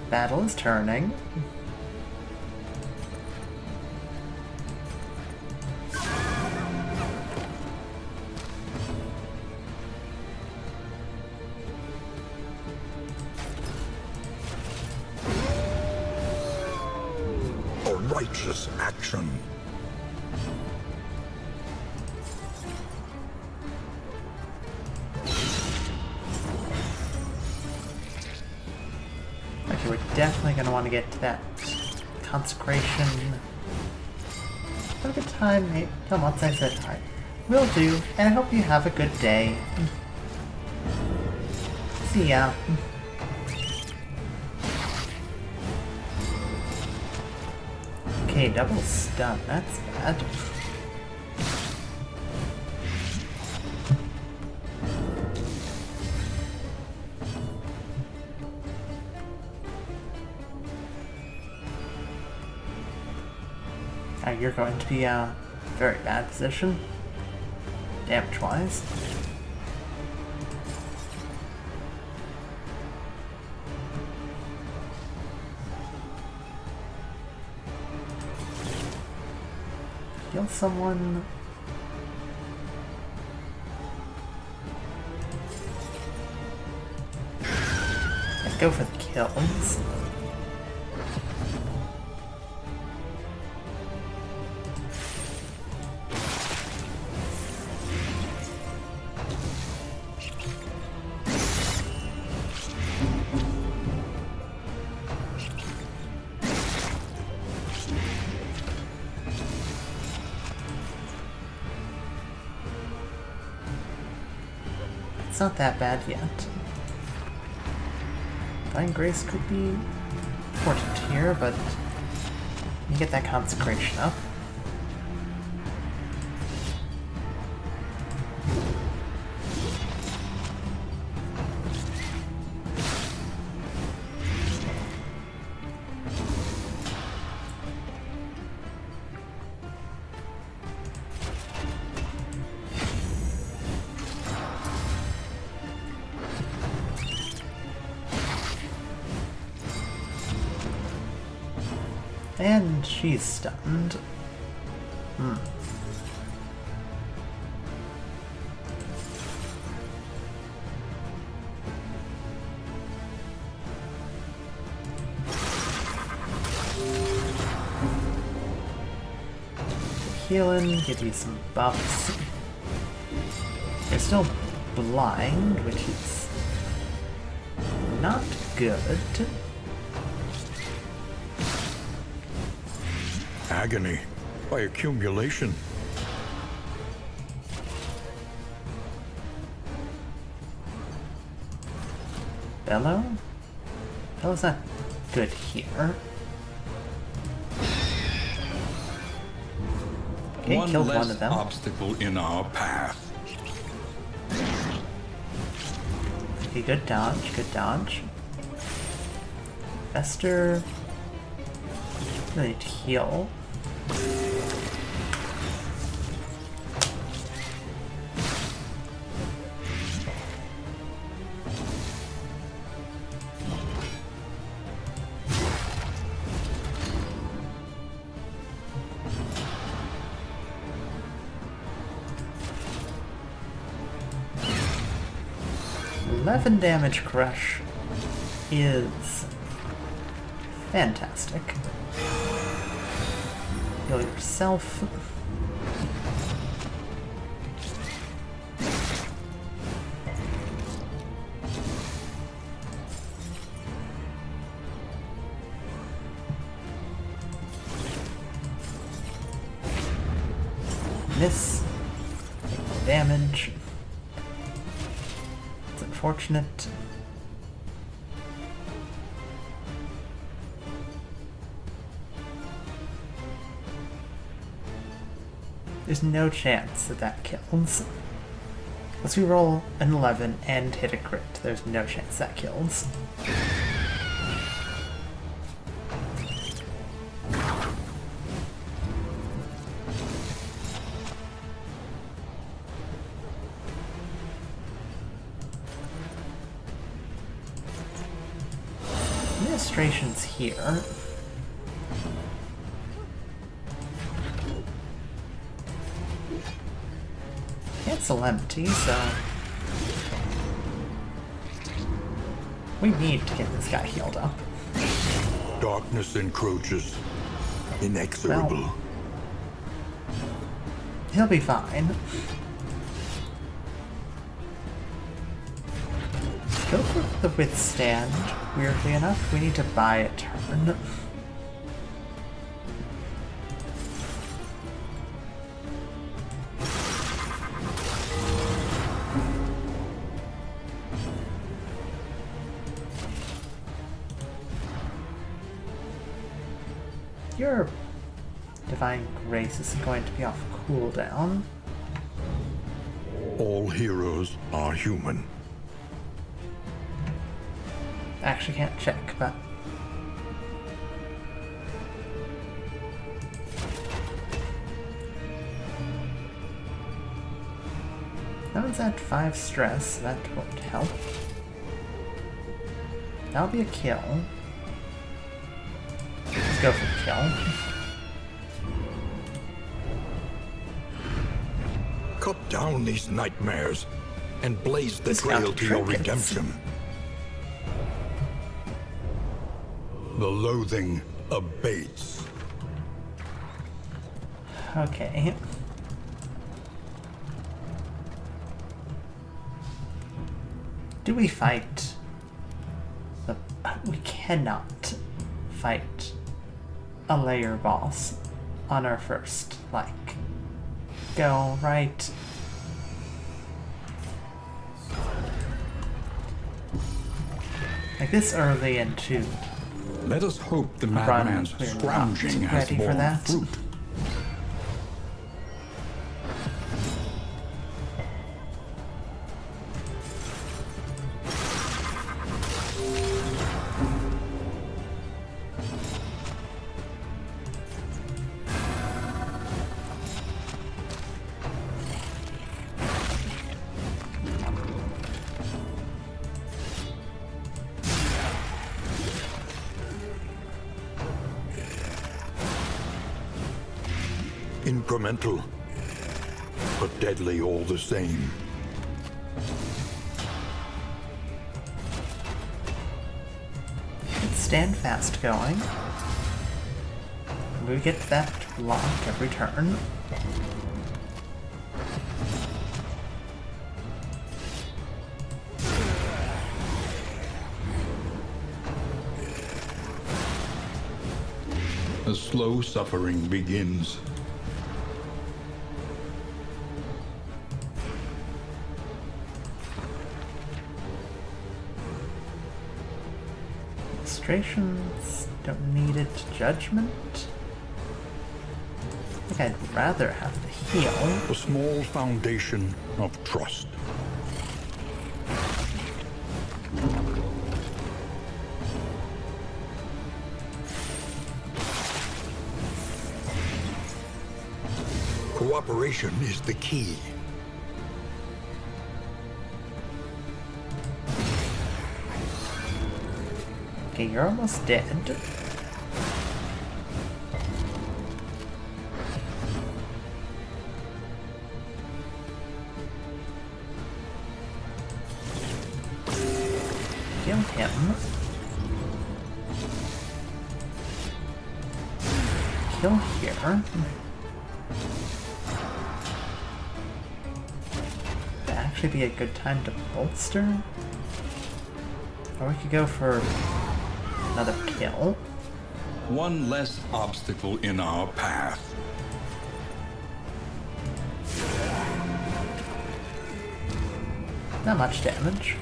Battle is turning. A righteous action. Okay, we're definitely going to want to get to that consecration. Have a good time, mate. Come on, I said hi. Will do, and I hope you have a good day. See ya. Okay, double stun. That's bad. You're going to be a very bad position, damage-wise. Heal someone. Let's go for the kills. It's not that bad yet. Divine Grace could be important here, but You get that consecration up. And she's stunned. Healing, give you some buffs. You're still blind, which is not good. Agony by accumulation. Bellow? Bellow's not good here. Okay, One killed less one of them. obstacle in our path. Okay, good dodge, good dodge. Fester. Really need to heal. Damage crush is fantastic. Heal yourself. Miss. Take more damage. It's unfortunate. There's no chance that that kills. Unless we roll an 11 and hit a crit, there's no chance that kills. Administration's here. Cancel empty, so we need to get this guy healed up. Darkness encroaches. Inexorable. Well, he'll be fine. Go for the withstand. Weirdly enough, we need to buy a turn. Your Divine Grace is going to be off cooldown. All heroes are human. Actually can't check, but... that one's at 5 stress, that won't help. That'll be a kill. Let's go for the kill. Cut down these nightmares and blaze the Discount trail to your trinkets. redemption. The loathing abates. Okay. Do we fight? We cannot fight a layer boss on our first, go, right? Like this early into Let us hope the Run, madman's we're not scrounging has ready for borne that. fruit. Incremental, but deadly all the same. Stand fast going. We get that block every turn. A slow suffering begins. Illustrations don't need it. Judgment. I think I'd rather have the heal. A small foundation of trust. Cooperation is the key. Okay, you're almost dead. Kill him. Kill here. Would actually be a good time to bolster. Or we could go for another kill. One less obstacle in our path. Not much damage.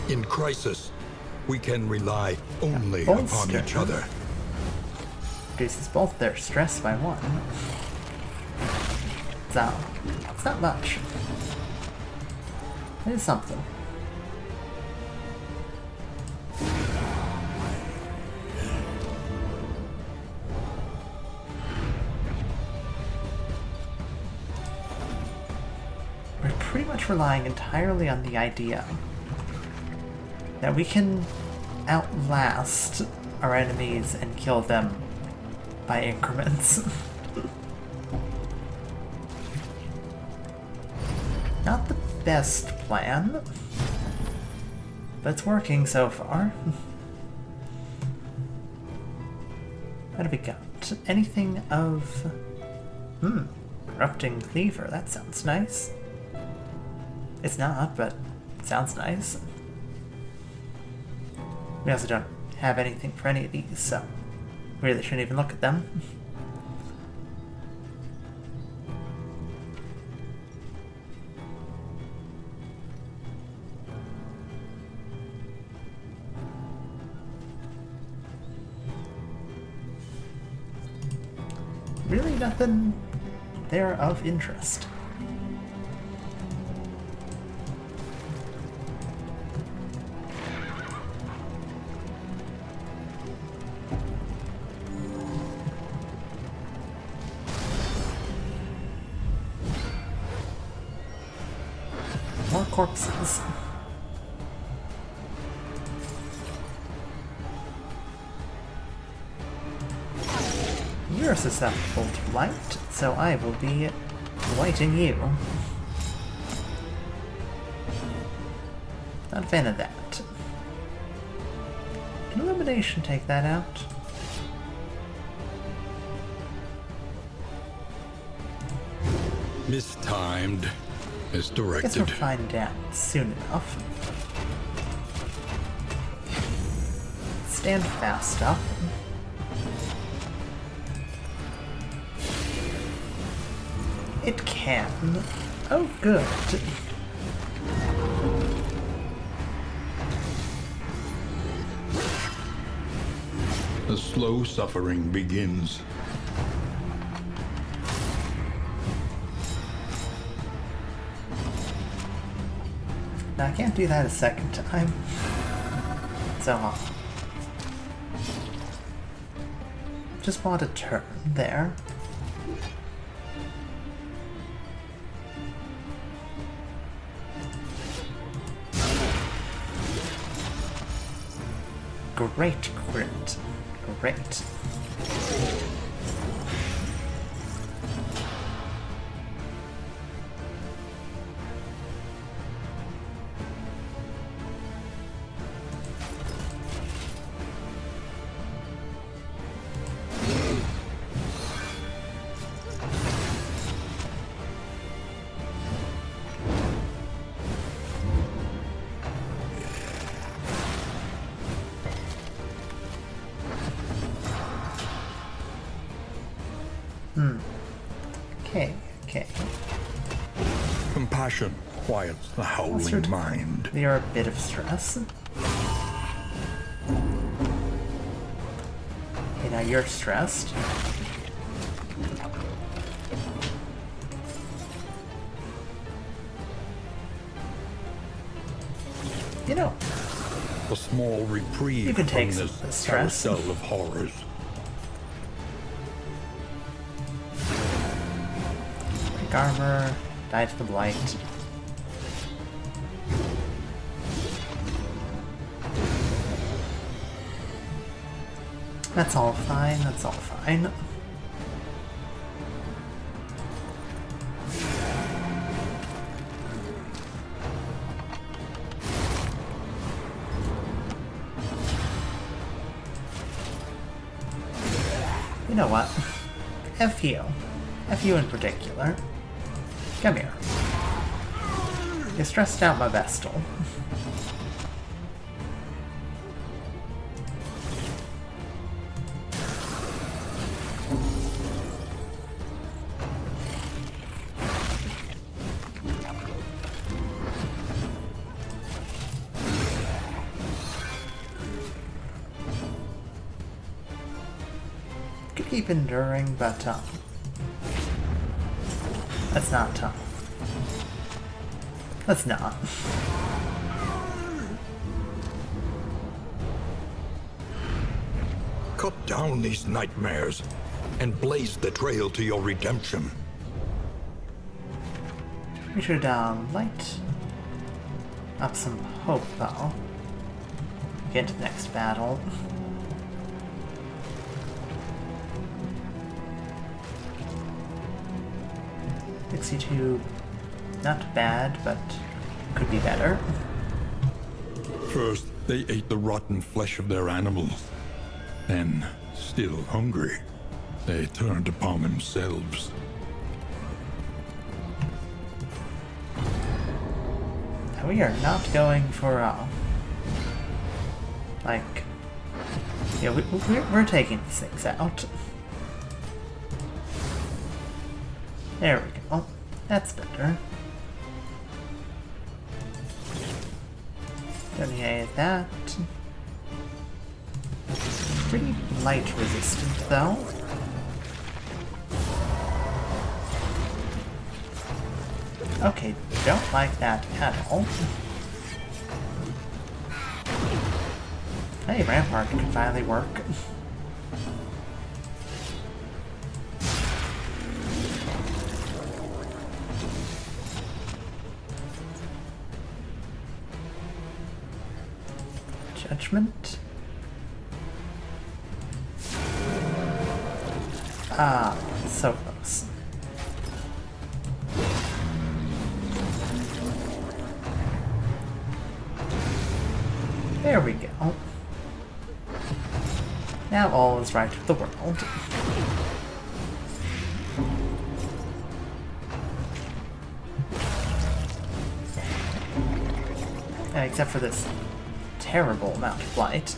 In crisis, we can rely only bolster. upon each other. Reduces both their stress by 1. So, it's not much. It is something. We're pretty much relying entirely on the idea that we can outlast our enemies and kill them by increments. Not the best plan, but it's working so far. What have we got? Anything of... Corrupting Cleaver, that sounds nice. It's not, but it sounds nice. We also don't have anything for any of these, so we really shouldn't even look at them. Really nothing there of interest. More corpses. You're susceptible to light, so I will be lighting you. Not a fan of that. Can Illumination take that out? Mistimed. As Guess we'll directed. find out soon enough. Stand fast up. It can. Oh, good. The slow suffering begins. Now, I can't do that a second time. So, just want to turn there. Great crit. Great. Okay. Compassion quiets the howling mind. You're a bit of stress. Okay, now you're stressed. You know, A small reprieve you can take from some this of the stress. carousel of horrors. Break armor, die to the blight. That's all fine, that's all fine. You know what? F you. F you in particular. Come here. You stressed out my Vestal. Could keep enduring, but let's not let's not. Cut down these nightmares and blaze the trail to your redemption. We should light up some hope though. Get into the next battle. Pixie not bad, but could be better. First, they ate the rotten flesh of their animals. Then, still hungry, they turned upon themselves. Now we are not going for like, yeah, we're taking these things out. There we go. That's better. Don't need that. Pretty light resistant though. Okay, don't like that at all. Hey, Rampart can finally work. Judgment. Ah, so close. There we go. Now all is right with the world. Except for this terrible amount of blight.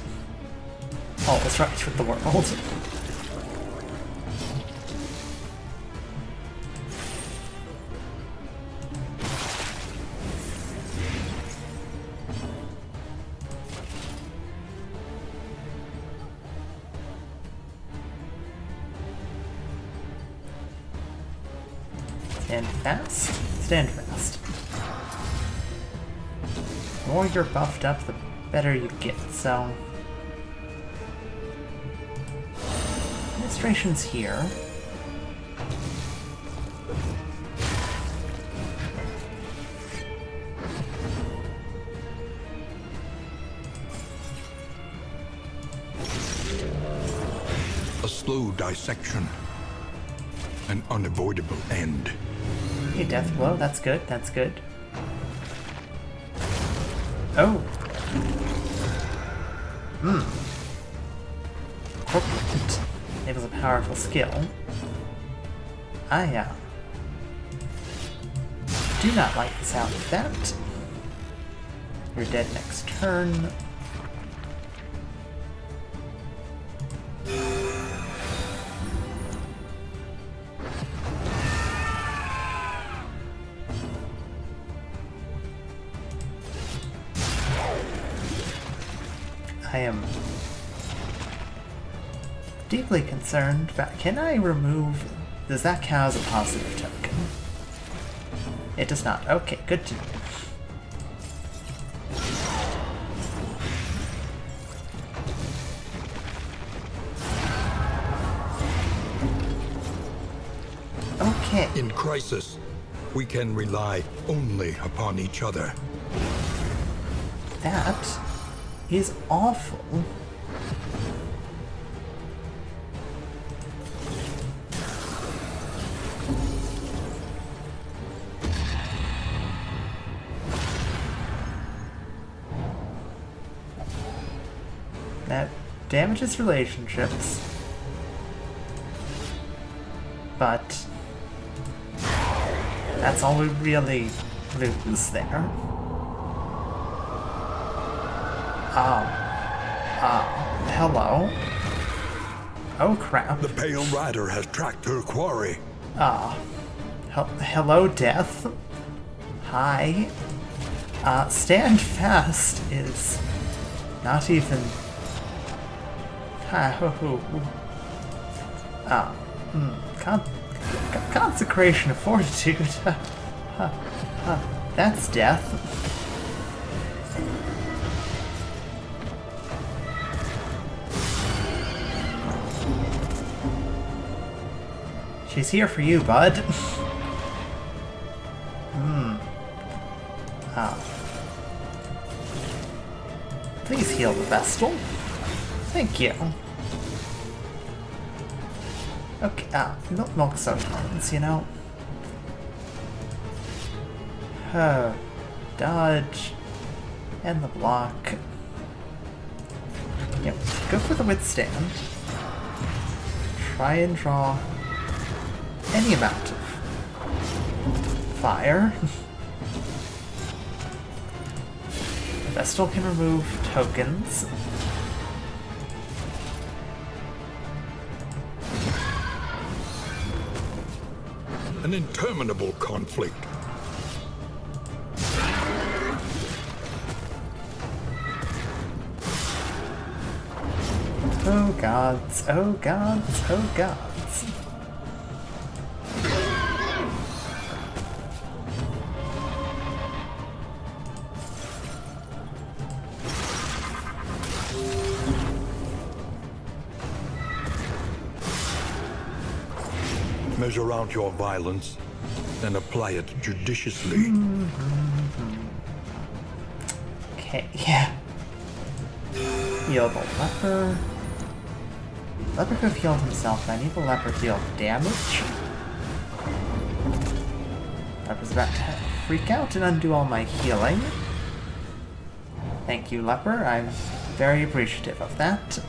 Always right with the world. Stand fast. Stand fast. The more you're buffed up, the better you get, so... Administration's here. A slow dissection. An unavoidable end. Hey, death blow. That's good. That's good. Oh. Corporate. It was a powerful skill. I do not like the sound of that. You're dead next turn. I am deeply concerned, but can I remove... Does that count as a positive token? It does not. Okay, good to know. Okay. In crisis, we can rely only upon each other. That is awful. That damages relationships, but that's all we really lose there. Hello? Oh crap. The Pale Rider has tracked her quarry. Hello, Death. Hi. Stand fast is not even... Consecration of Fortitude. That's death. She's here for you, bud. Please heal the Vestal. Thank you. Okay, milk sometimes, you know. Dodge. And the block. Yep, go for the withstand. Try and draw any amount of fire. Vestal can remove tokens. An interminable conflict. Oh gods, oh gods, oh gods. Measure out your violence and apply it judiciously. Okay, yeah. Heal the leper. Leper could have healed himself, but I need the leper to deal damage. Leper's about to freak out and undo all my healing. Thank you, leper. I'm very appreciative of that.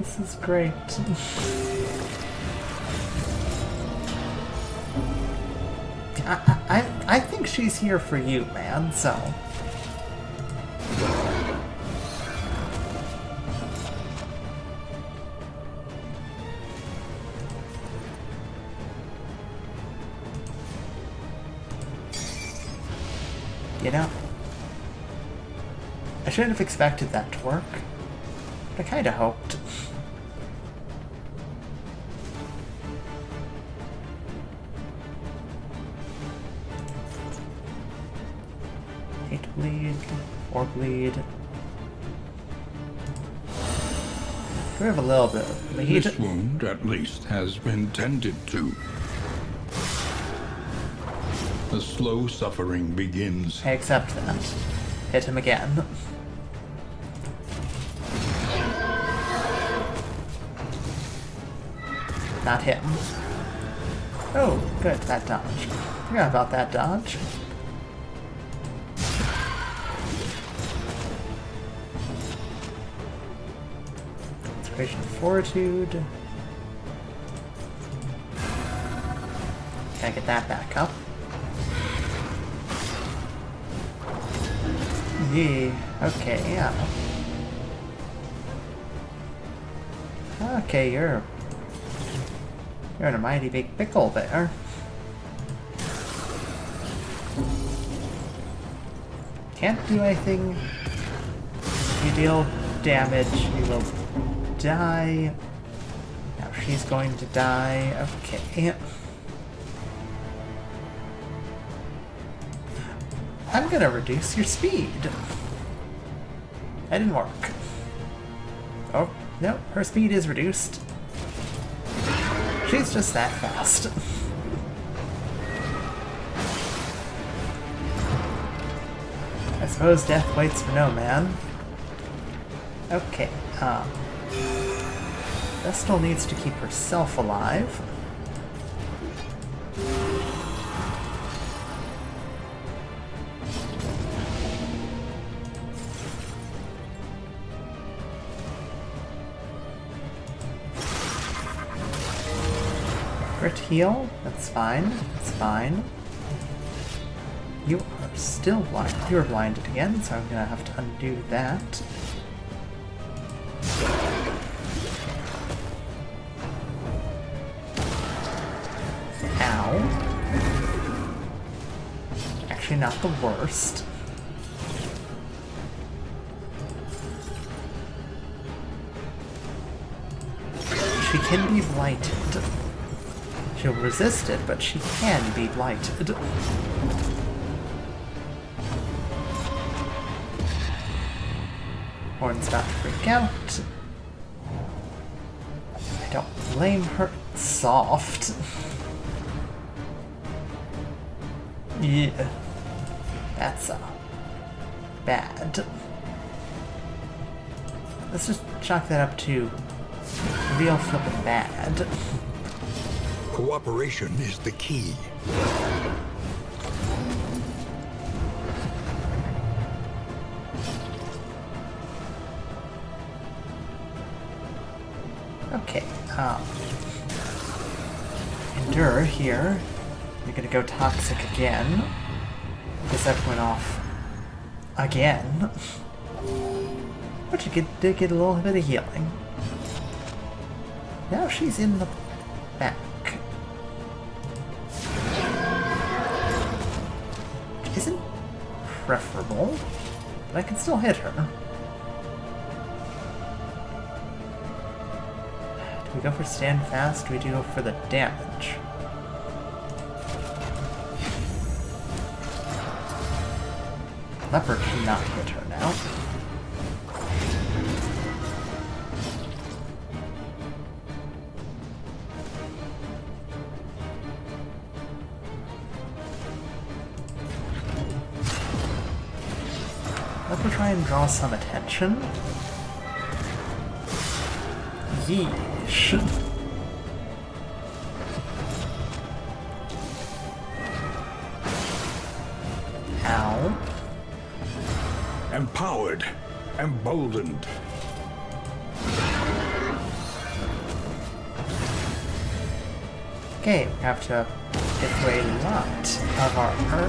This is great. I think she's here for you, man, so... You know, I shouldn't have expected that to work, but I kinda hoped. Bleed, or bleed. We have a little bit of bleed. This wound, at least, has been tended to. The slow suffering begins. I accept that. Hit him again. Not him. Oh, good, that dodge. Forgot about that dodge. Inspiration of Fortitude. Gotta get that back up. Yeah, okay, yeah. Okay, you're in a mighty big pickle there. Can't do anything. If you deal damage, you will die. Now she's going to die. Okay. I'm gonna reduce your speed. That didn't work. Oh, no, her speed is reduced. She's just that fast. I suppose death waits for no man. Okay, Vestal needs to keep herself alive. Crit heal, that's fine, that's fine. You are still blind. You're blinded again, so I'm gonna have to undo that. Ow. Actually not the worst. She can be blighted. She'll resist it, but she can be blighted. Horn's about to freak out. I don't blame her. It's soft. Yeah. That's bad. Let's just chalk that up to real flippin' bad. Cooperation is the key. Okay, Endure here. You're gonna go toxic again. Guess that went off again. But you did get a little bit of healing. Now she's in the back. Isn't preferable, but I can still hit her. Do we go for stand fast? Do we do go for the damage? Leopard cannot hit her now. Leopard try and draw some attention. Yeesh. Ow. Empowered, emboldened. Okay, we have to get through a lot of armor.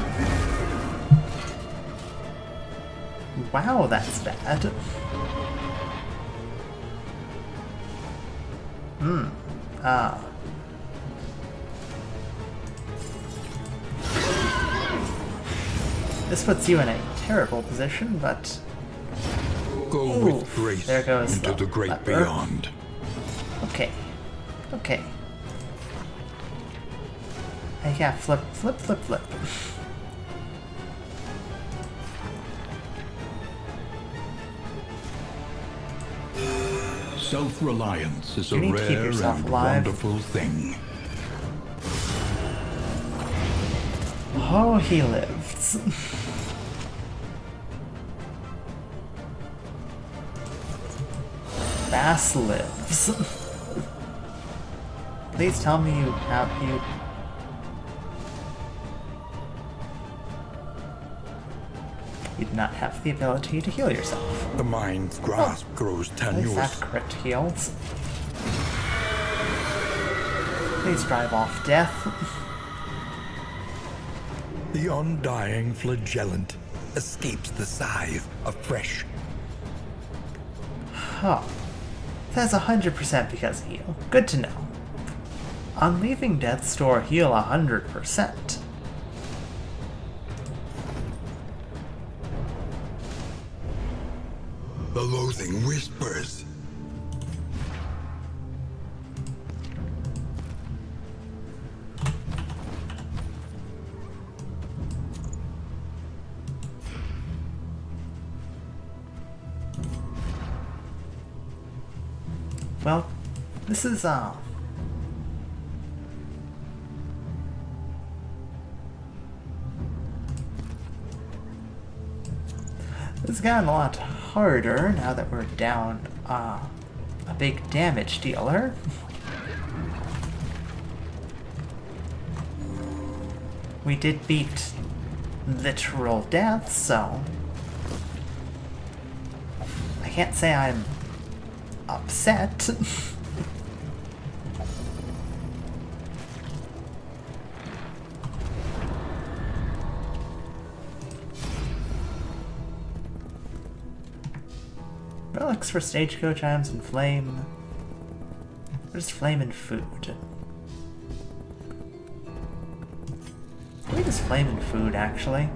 Wow, that's bad. This puts you in a terrible position, but... Go Ooh, with grace there goes into the great leper. beyond. Okay. Okay. Yeah, flip, flip, flip, flip. Self-reliance is a You need to keep rare yourself and alive. wonderful thing. Oh, he lives. Bass lives. Please tell me you have you. You do not have the ability to heal yourself. The mind's grasp grows At least that tenuous. crit heals. Please drive off death. The undying flagellant escapes the scythe afresh. Huh. That's 100% because of you. Good to know. On leaving Death's Door, heal 100%. The loathing whispers. Well, this is, This has gotten a lot harder now that we're down, a big damage dealer. We did beat literal death, so... I can't say I'm upset. Relics for stagecoach items and flame. There's flame and food. Maybe just flame and food, actually.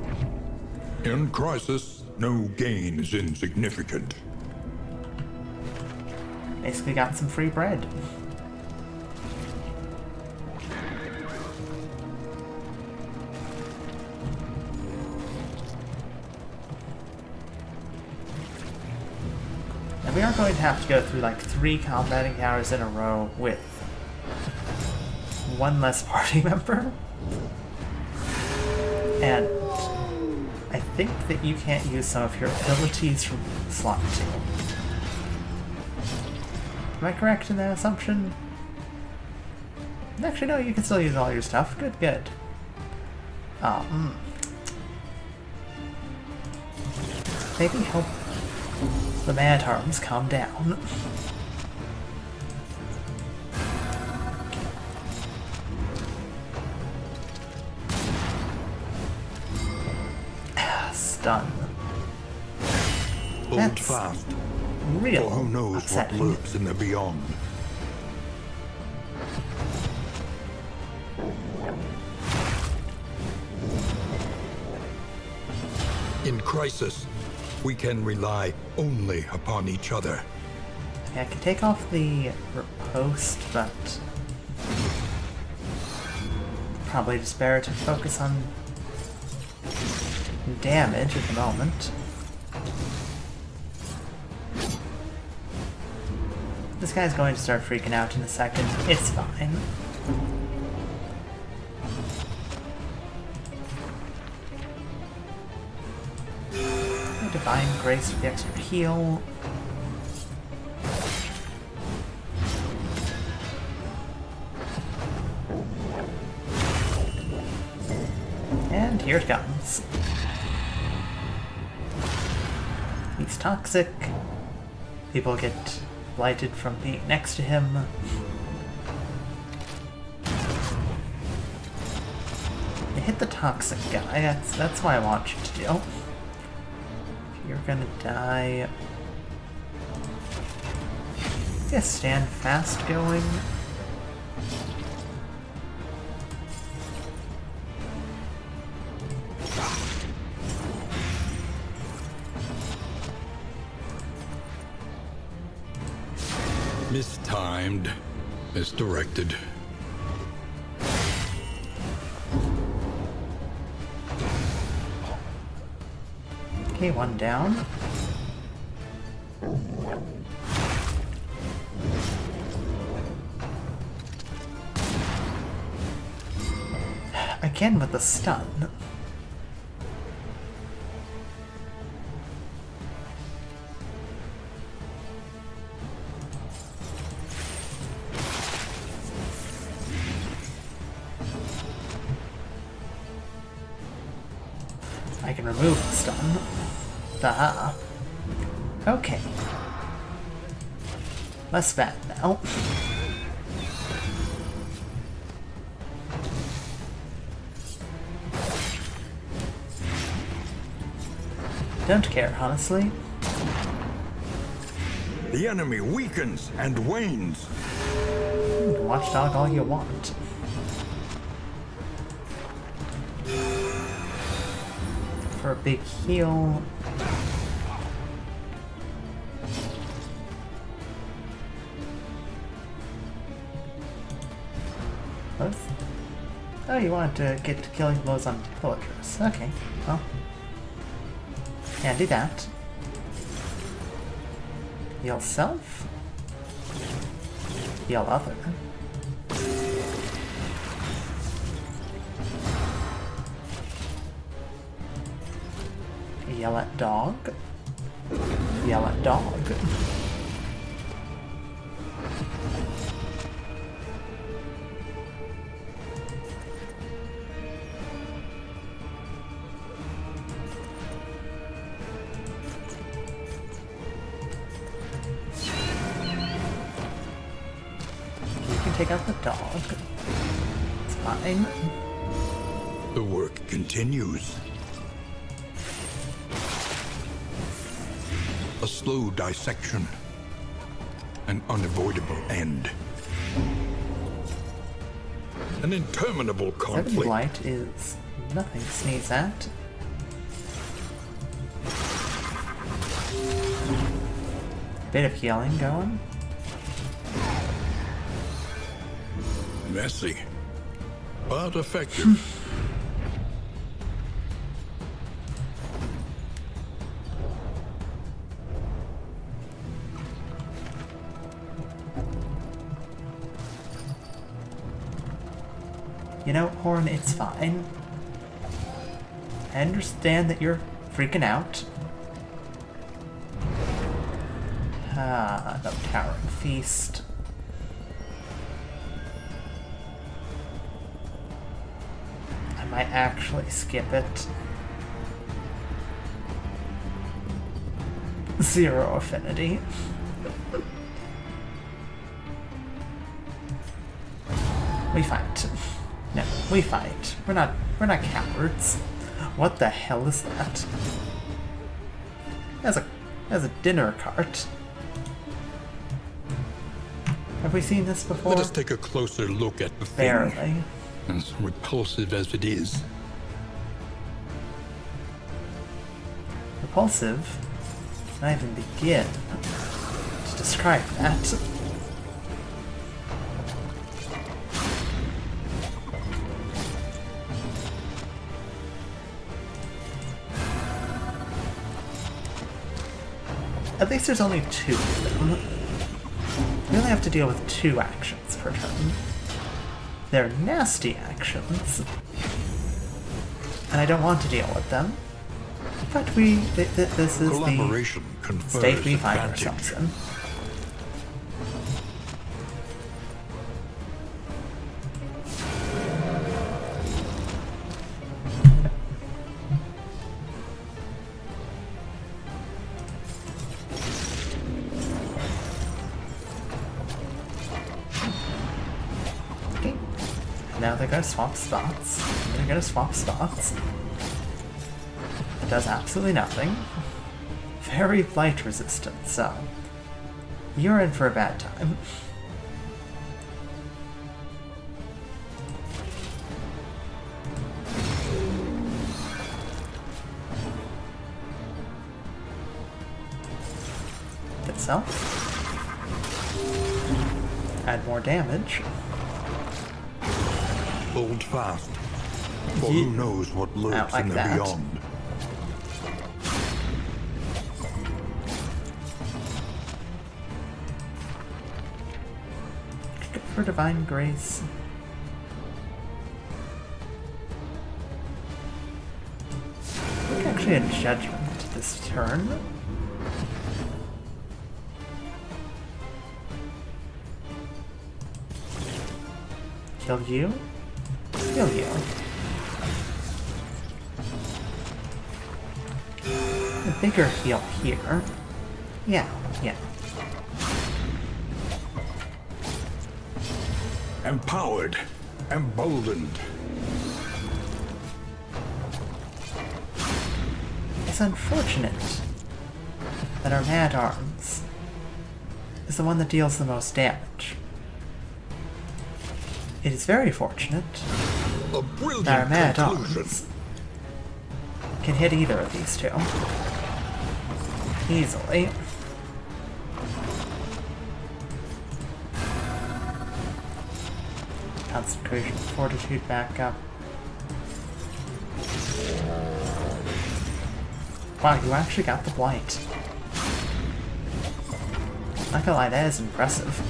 In crisis, no gain is insignificant. Basically got some free bread. And we are going to have to go through like 3 combating hours in a row with one less party member. And I think that you can't use some of your abilities from slot 2. Am I correct in that assumption? Actually, no, you can still use all your stuff. Good, good. Maybe help the mad arms calm down. Stun. Hold That's fast, real for who knows what upsetting. lurks in the beyond. In crisis, we can rely only upon each other. Okay, I can take off the riposte, but probably just better to focus on damage at the moment. This guy's going to start freaking out in a second. It's fine. Divine Grace for the extra heal. And here it comes. He's toxic. People get blighted from being next to him. hit the toxic guy. That's what I want you to do. If you're gonna die... Yeah, stand fast going. Mistimed. Misdirected. Okay, one down. Again with the stun. I can remove the stun. Aha. Okay. Less bad now. Don't care, honestly. The enemy weakens and wanes. You can watchdog all you want. For a big heal. What? Oh, you wanted to get to killing blows on villagers. Okay, well. Can't do that. Heal self. Heal other. Yell at dog. Yell at dog. Take out the dog. It's fine. The work continues. A slow dissection. An unavoidable end. An interminable 7 conflict. blight is nothing to sneeze at. Bit of healing going. Messy, but effective. You know, Horn, it's fine. I understand that you're freaking out. Ah, no towering feast. I might actually skip it. 0 affinity. We fight. No, we fight. We're not cowards. What the hell is that? As a dinner cart. Have we seen this before? Let us take a closer look at the thing. Barely. As repulsive as it is. Repulsive? Can I even begin to describe that? At least there's only 2 of them. We only have to deal with 2 actions per turn. They're nasty actions. And I don't want to deal with them. But this is Collaboration the confers state we find advantage. ourselves in. Now they're gonna swap spots. They're gonna swap spots. It does absolutely nothing. Very light resistant, so you're in for a bad time. Itself. Add more damage. Hold fast, for who knows what lurks like in the that. beyond. Go for Divine Grace. I think actually a Judgment this turn. Kill you. Kill you. A bigger heal here. Yeah, yeah. Empowered, emboldened. It's unfortunate that our Mad Arms is the one that deals the most damage. It is very fortunate A brilliant that our Mad conclusion. Arms can hit either of these two easily. Concentration, fortitude back up. Wow, you actually got the blight. Not gonna lie, that is impressive.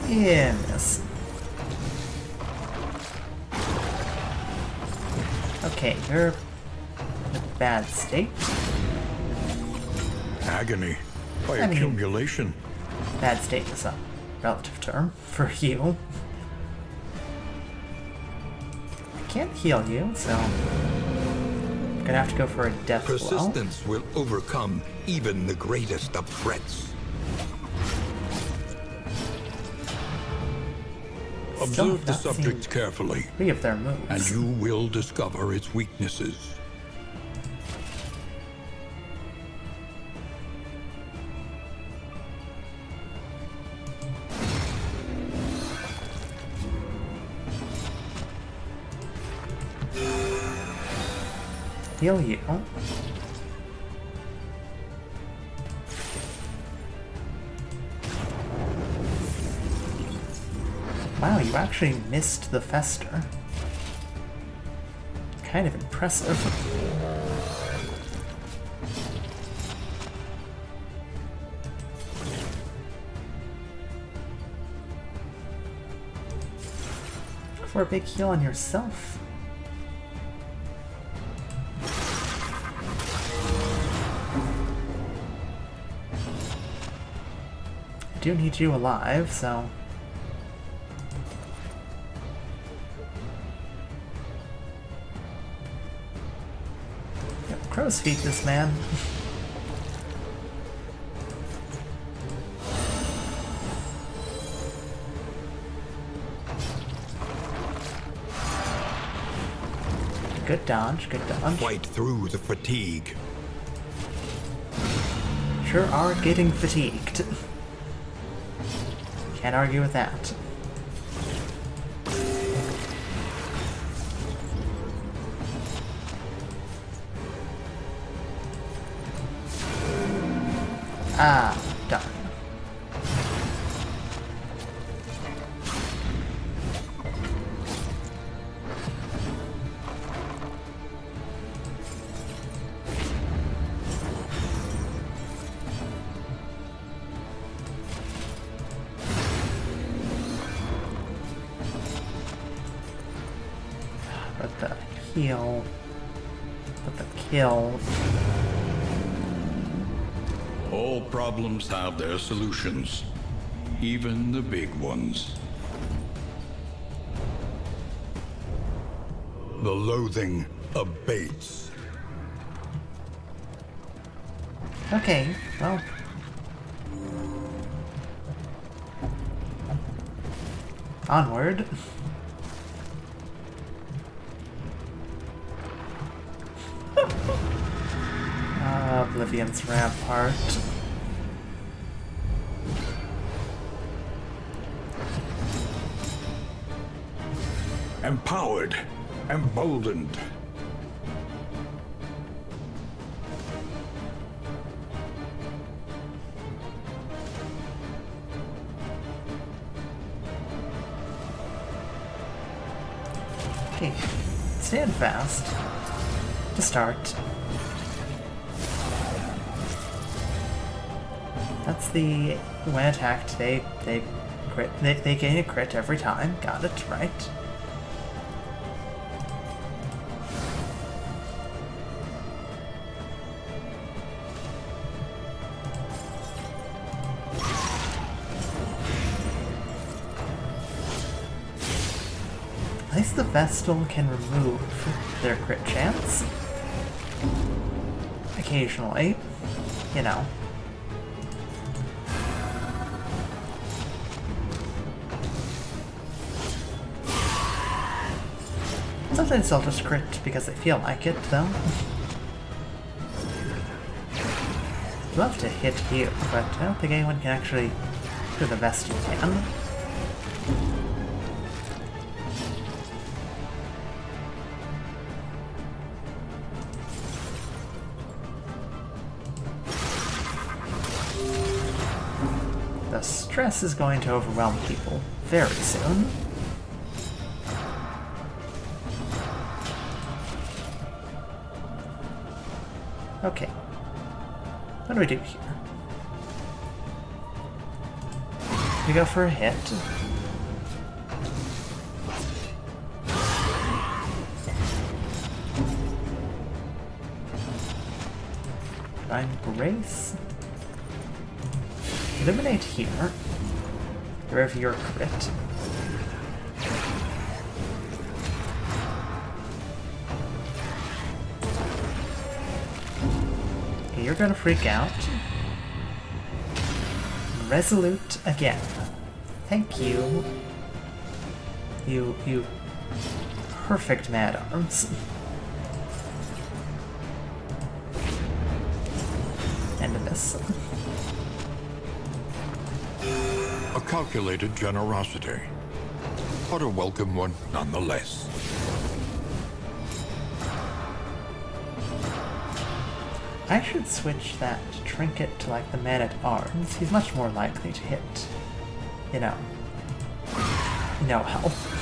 Yeah, miss. Okay, you're in a bad state. Agony by I mean- accumulation. Bad state is a relative term for you. I can't heal you, so I'm gonna have to go for a death blow. Persistence will overcome even the greatest of threats. Still Observe the not subject seen carefully, 3 of their moves. and you will discover its weaknesses. Heal you. Wow, you actually missed the Fester. Kind of impressive. For a big heal on yourself. I do need you alive, so... Crow's feet this man. Good dodge, good dodge. Fight through the fatigue. Sure are getting fatigued. Can't argue with that. Ah, darn. But the heal, but the kill. All problems have their solutions, even the big ones. The loathing abates. Okay, well. Onward. Oblivion's rampart. Empowered, emboldened. Okay, stand fast. To start. That's the when attacked they crit they gain a crit every time. Got it, right? At least the Vestal can remove their crit chance. Occasionally, you know. Sometimes they'll just crit because they feel like it, though. I'd love to hit you, but I don't think anyone can actually do the best you can. The stress is going to overwhelm people very soon. Okay. What do we do here? We go for a hit. Divine Grace. Eliminate here. Rev your crit. Okay, you're gonna freak out. Resolute again. Thank you. You perfect mad arms. And a miss. A calculated generosity, but a welcome one nonetheless. I should switch that trinket to like the man-at-arms. He's much more likely to hit, you know, no health.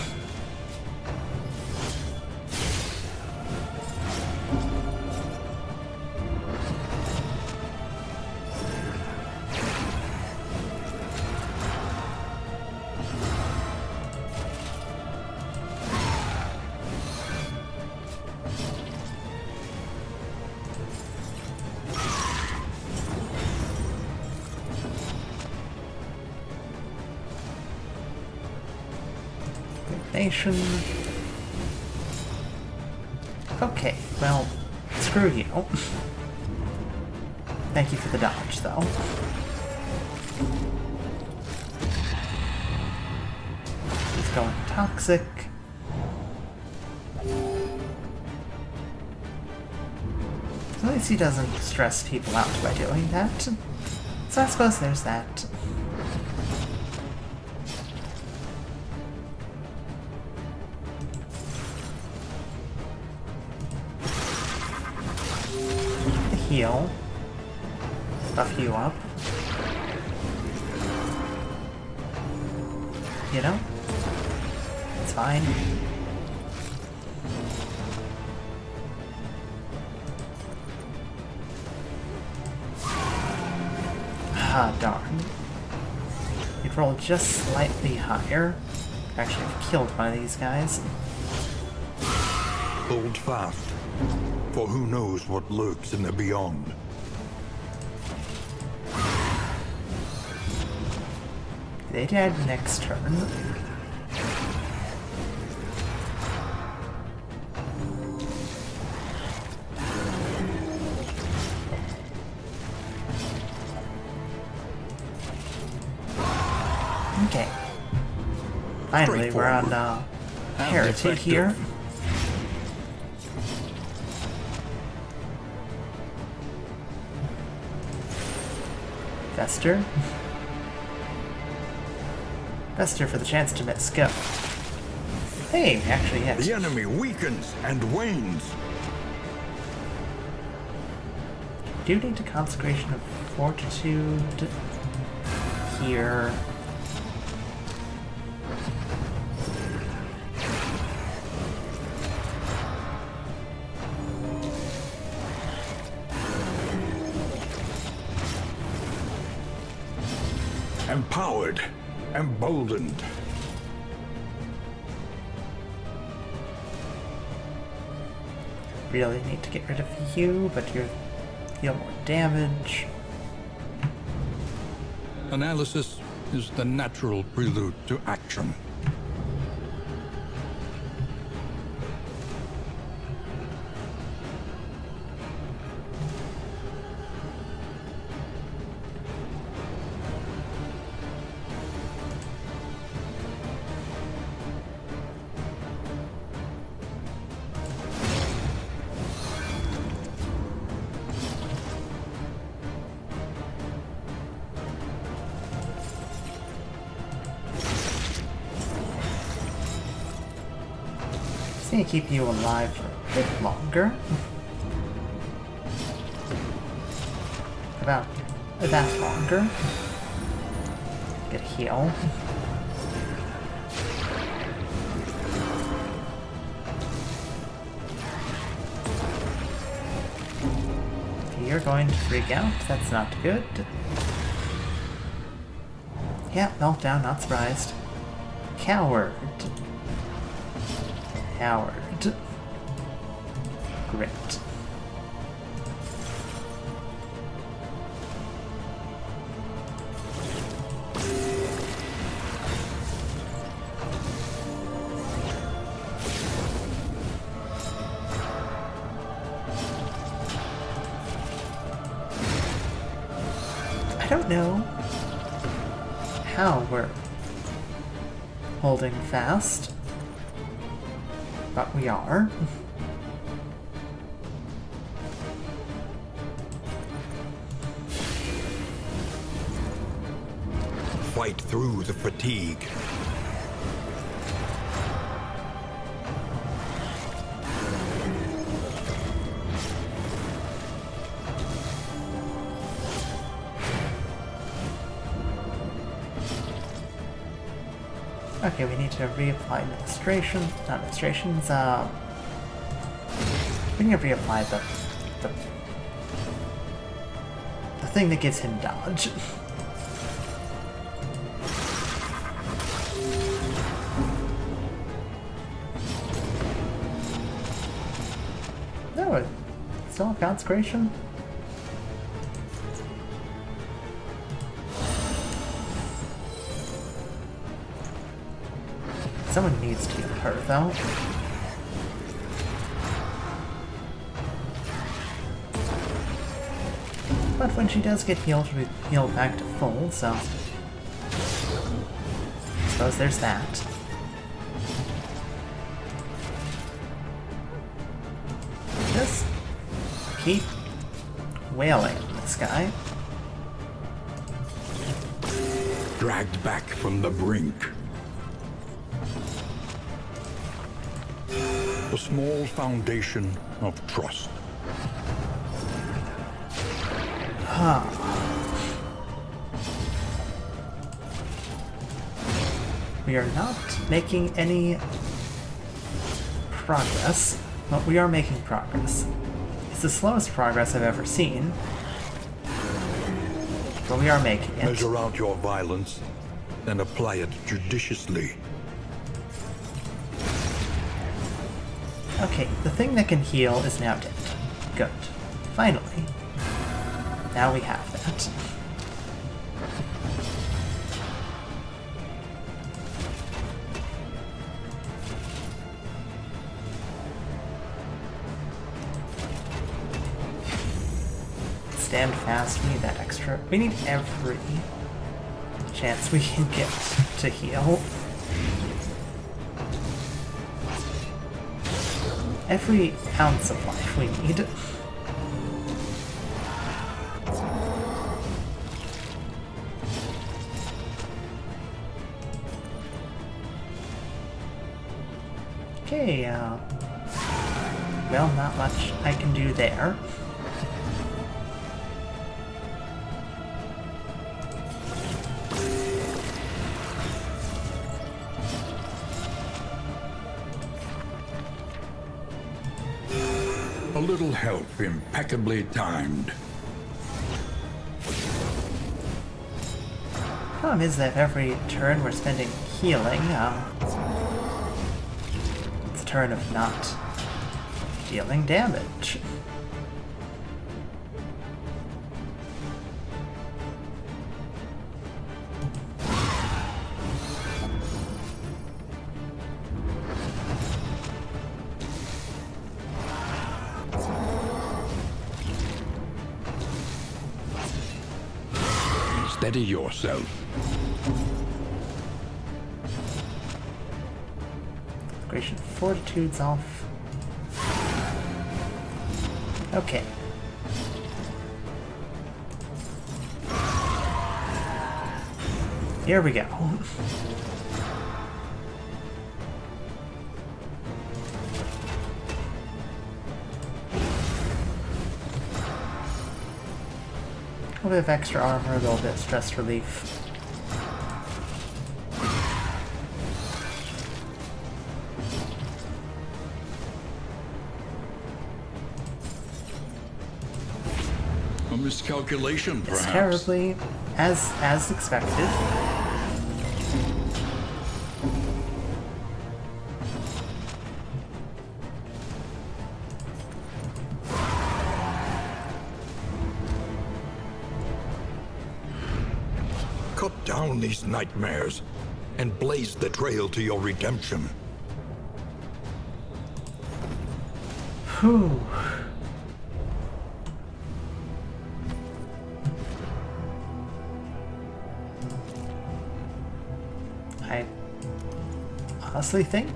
Nation. Okay, well, screw you. Thank you for the dodge, though. He's going toxic. At least he doesn't stress people out by doing that. So I suppose there's that. Heal. Buff you up. You know? It's fine. Ah, darn. You'd roll just slightly higher. Actually, I've killed one of these guys. Hold fast, for who knows what lurks in the beyond. They died next turn. Finally, we're on parity here. Fester. Fester for the chance to miss. Go. Hey, we actually hit. The enemy weakens and wanes. Do need a consecration of fortitude here. Empowered, emboldened. Really need to get rid of you, but you deal more damage. Analysis is the natural prelude to action. Just need to keep you alive for a bit longer. About that longer. Get a heal. You're going to freak out. That's not good. Yeah, meltdown, not surprised. Coward. Coward. Great. I don't know how we're holding fast, but we are. Fight through the fatigue. Okay, we need to reapply administration. Not administrations, we need to reapply the thing that gives him dodge. No, it's still a consecration. Someone needs to heal her, though. But when she does get healed, she'll be healed back to full, so... I suppose there's that. Just keep wailing this guy. Dragged back from the brink. A small foundation of trust. We are not making any progress, but we are making progress. It's the slowest progress I've ever seen, but we are making it. Measure out your violence and apply it judiciously. Okay, the thing that can heal is now dead. Good. Finally. Now we have that. Stand fast, we need that extra. We need every chance we can get to heal. every ounce of life we need. Okay, well, not much I can do there. A little help impeccably timed. Problem is that every turn we're spending healing, it's a turn of not dealing damage. Steady yourself. Integration Fortitude's off. Okay. Here we go. A little bit of extra armor, a little bit of stress relief. A miscalculation, It's perhaps. terribly, as expected. Cut down these nightmares and blaze the trail to your redemption. Whew. I honestly think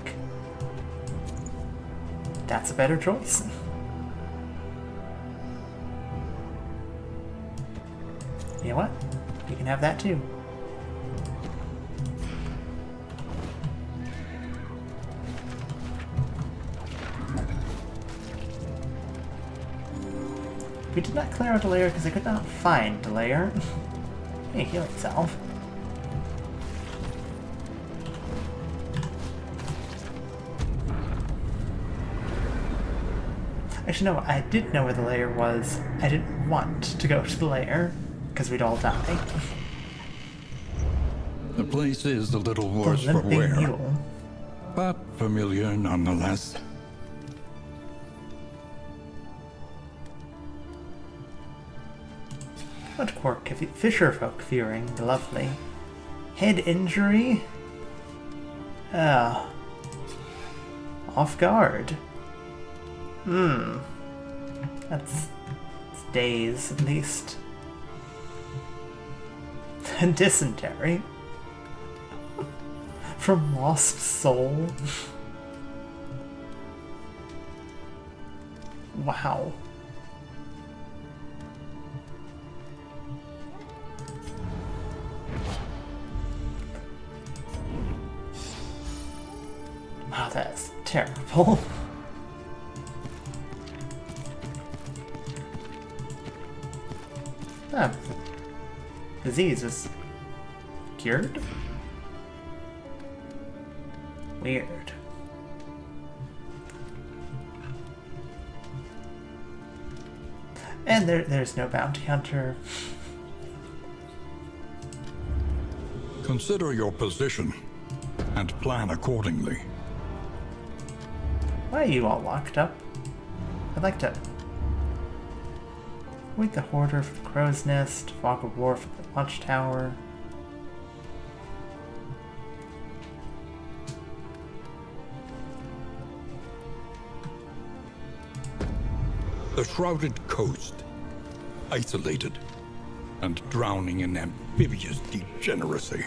that's a better choice. You know what? You can have that too. We did not clear out the layer because I could not find the layer. Hey, heal itself. Actually, no, I did know where the layer was. I didn't want to go to the layer because we'd all die. The place is a little The worse for limping wear, mule. but familiar nonetheless. What quirk have you? Fisher folk fearing, lovely. Head injury? Ah. Off guard. That's days at least. And dysentery. From lost soul. Wow. Oh, that's terrible. Ah, disease is cured? Weird. And there's no bounty hunter. Consider your position and plan accordingly. Why are you all locked up? I'd like to wait the Hoarder for the Crow's Nest, Fog of War for the Watchtower. The shrouded coast, isolated and drowning in amphibious degeneracy.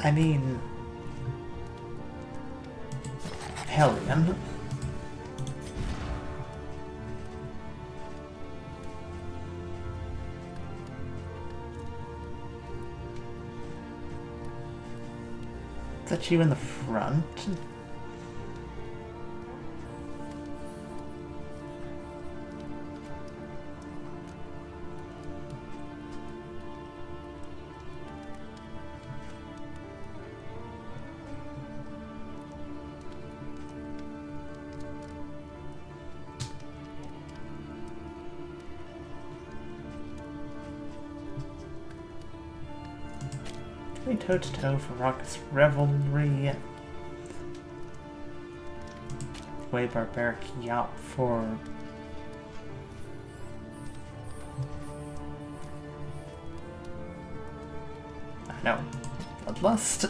I mean... Hellion. Is that you in the front? Toe-to-toe for Raucous Revelry. Way Barbaric Yacht for... I know. Bloodlust.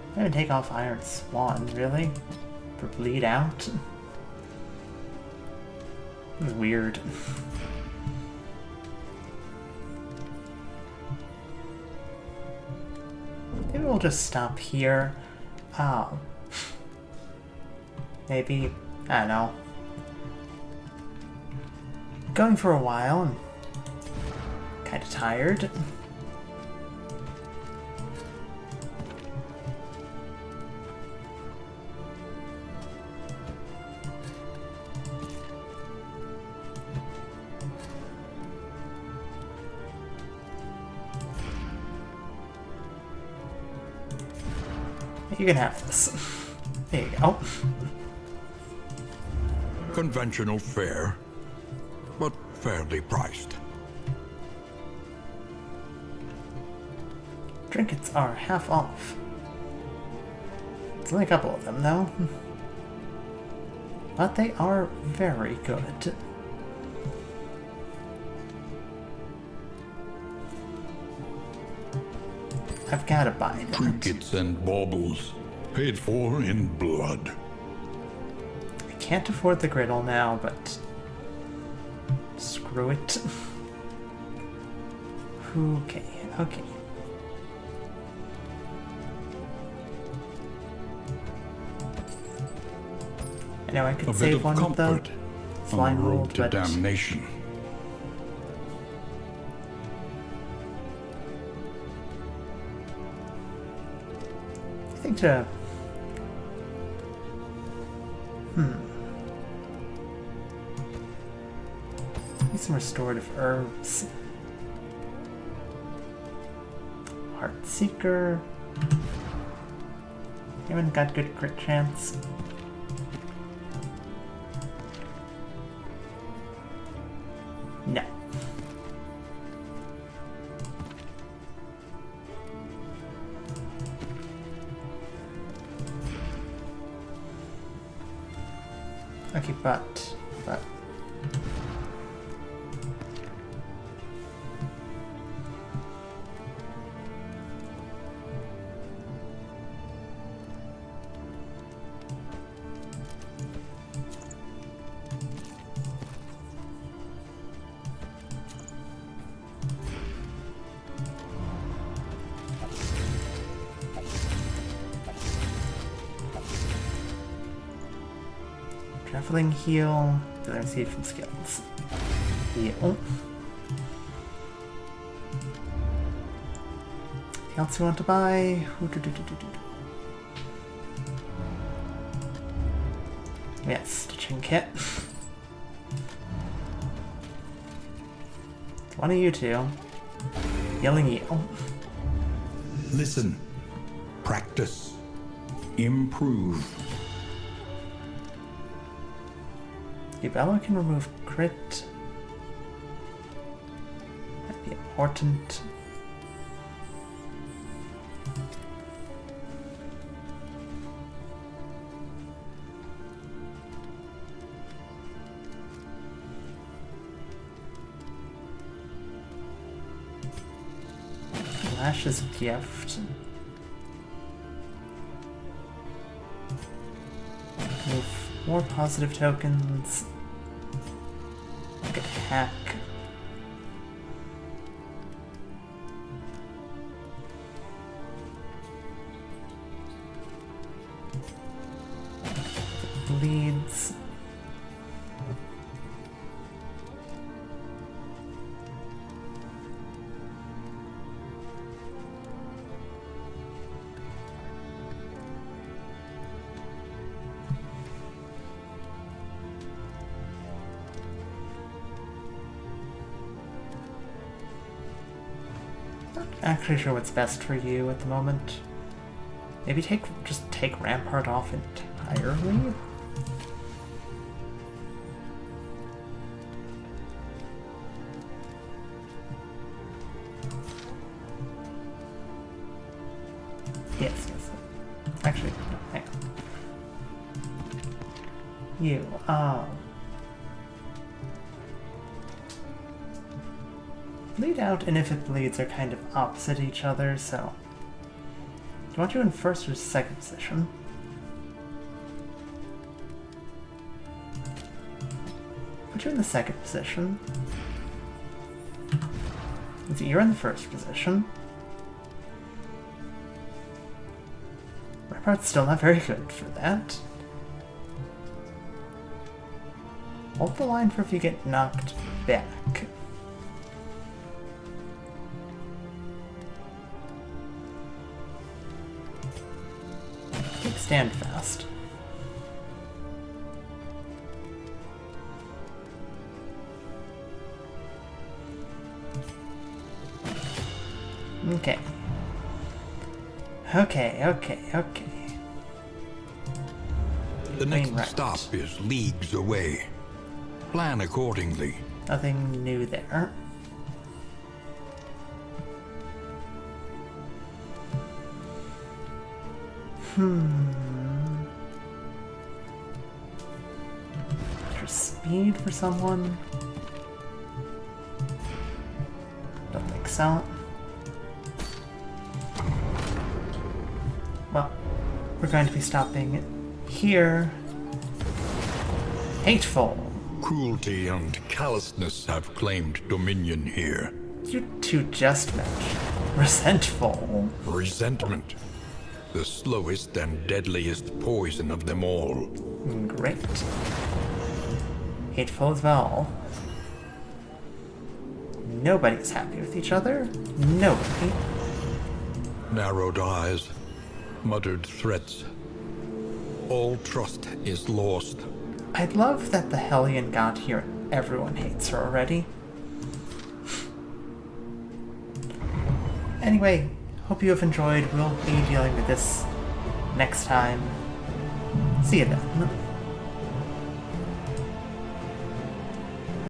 I'm gonna take off Iron Swan, really? For bleed out? This is weird. Maybe we'll just stop here. Maybe, I don't know. Going for a while and kind of tired. You can have this. There you go. Conventional fare, but fairly priced. Trinkets are half off. There's only a couple of them, though. But they are very good. I've gotta buy them. Trinkets and baubles, paid for in blood. I can't afford the griddle now, but screw it. Okay. I know I could save one of the flying roll, to but damnation. I think to... Need some restorative herbs. Heartseeker. Anyone got good crit chance? No. Okay, but... Traveling heal, then I receive from skills. Heal. Anything else you want to buy? Yes, stitching kit. It's one of you two. Yelling you. Listen, practice, improve. Ibella can remove crit. That'd be important. Flash's gift. Move More positive tokens. I could hack. Leads. Not actually sure what's best for you at the moment. Maybe just take Rampart off entirely? Yes. Actually, no, hang on. You, Bleed out and if it bleeds are kind of opposite each other, so... Do you want you in first or second position? Put you in the second position. So you're in the first position. Rampart's still not very good for that. Hold the line for if you get knocked back. Take stand fast. Okay. Okay. The next Right. stop is leagues away. Plan accordingly. Nothing new there. Extra speed for someone? Don't think so. Well, we're going to be stopping here. Hateful. Cruelty and callousness have claimed dominion here. You two just met. Resentful. Resentment. The slowest and deadliest poison of them all. Great. Hateful as well. Nobody's happy with each other. Nobody. Narrowed eyes, muttered threats. All trust is lost. I'd love that the Hellion got here and everyone hates her already. Anyway, hope you have enjoyed. We'll be dealing with this next time. See you then.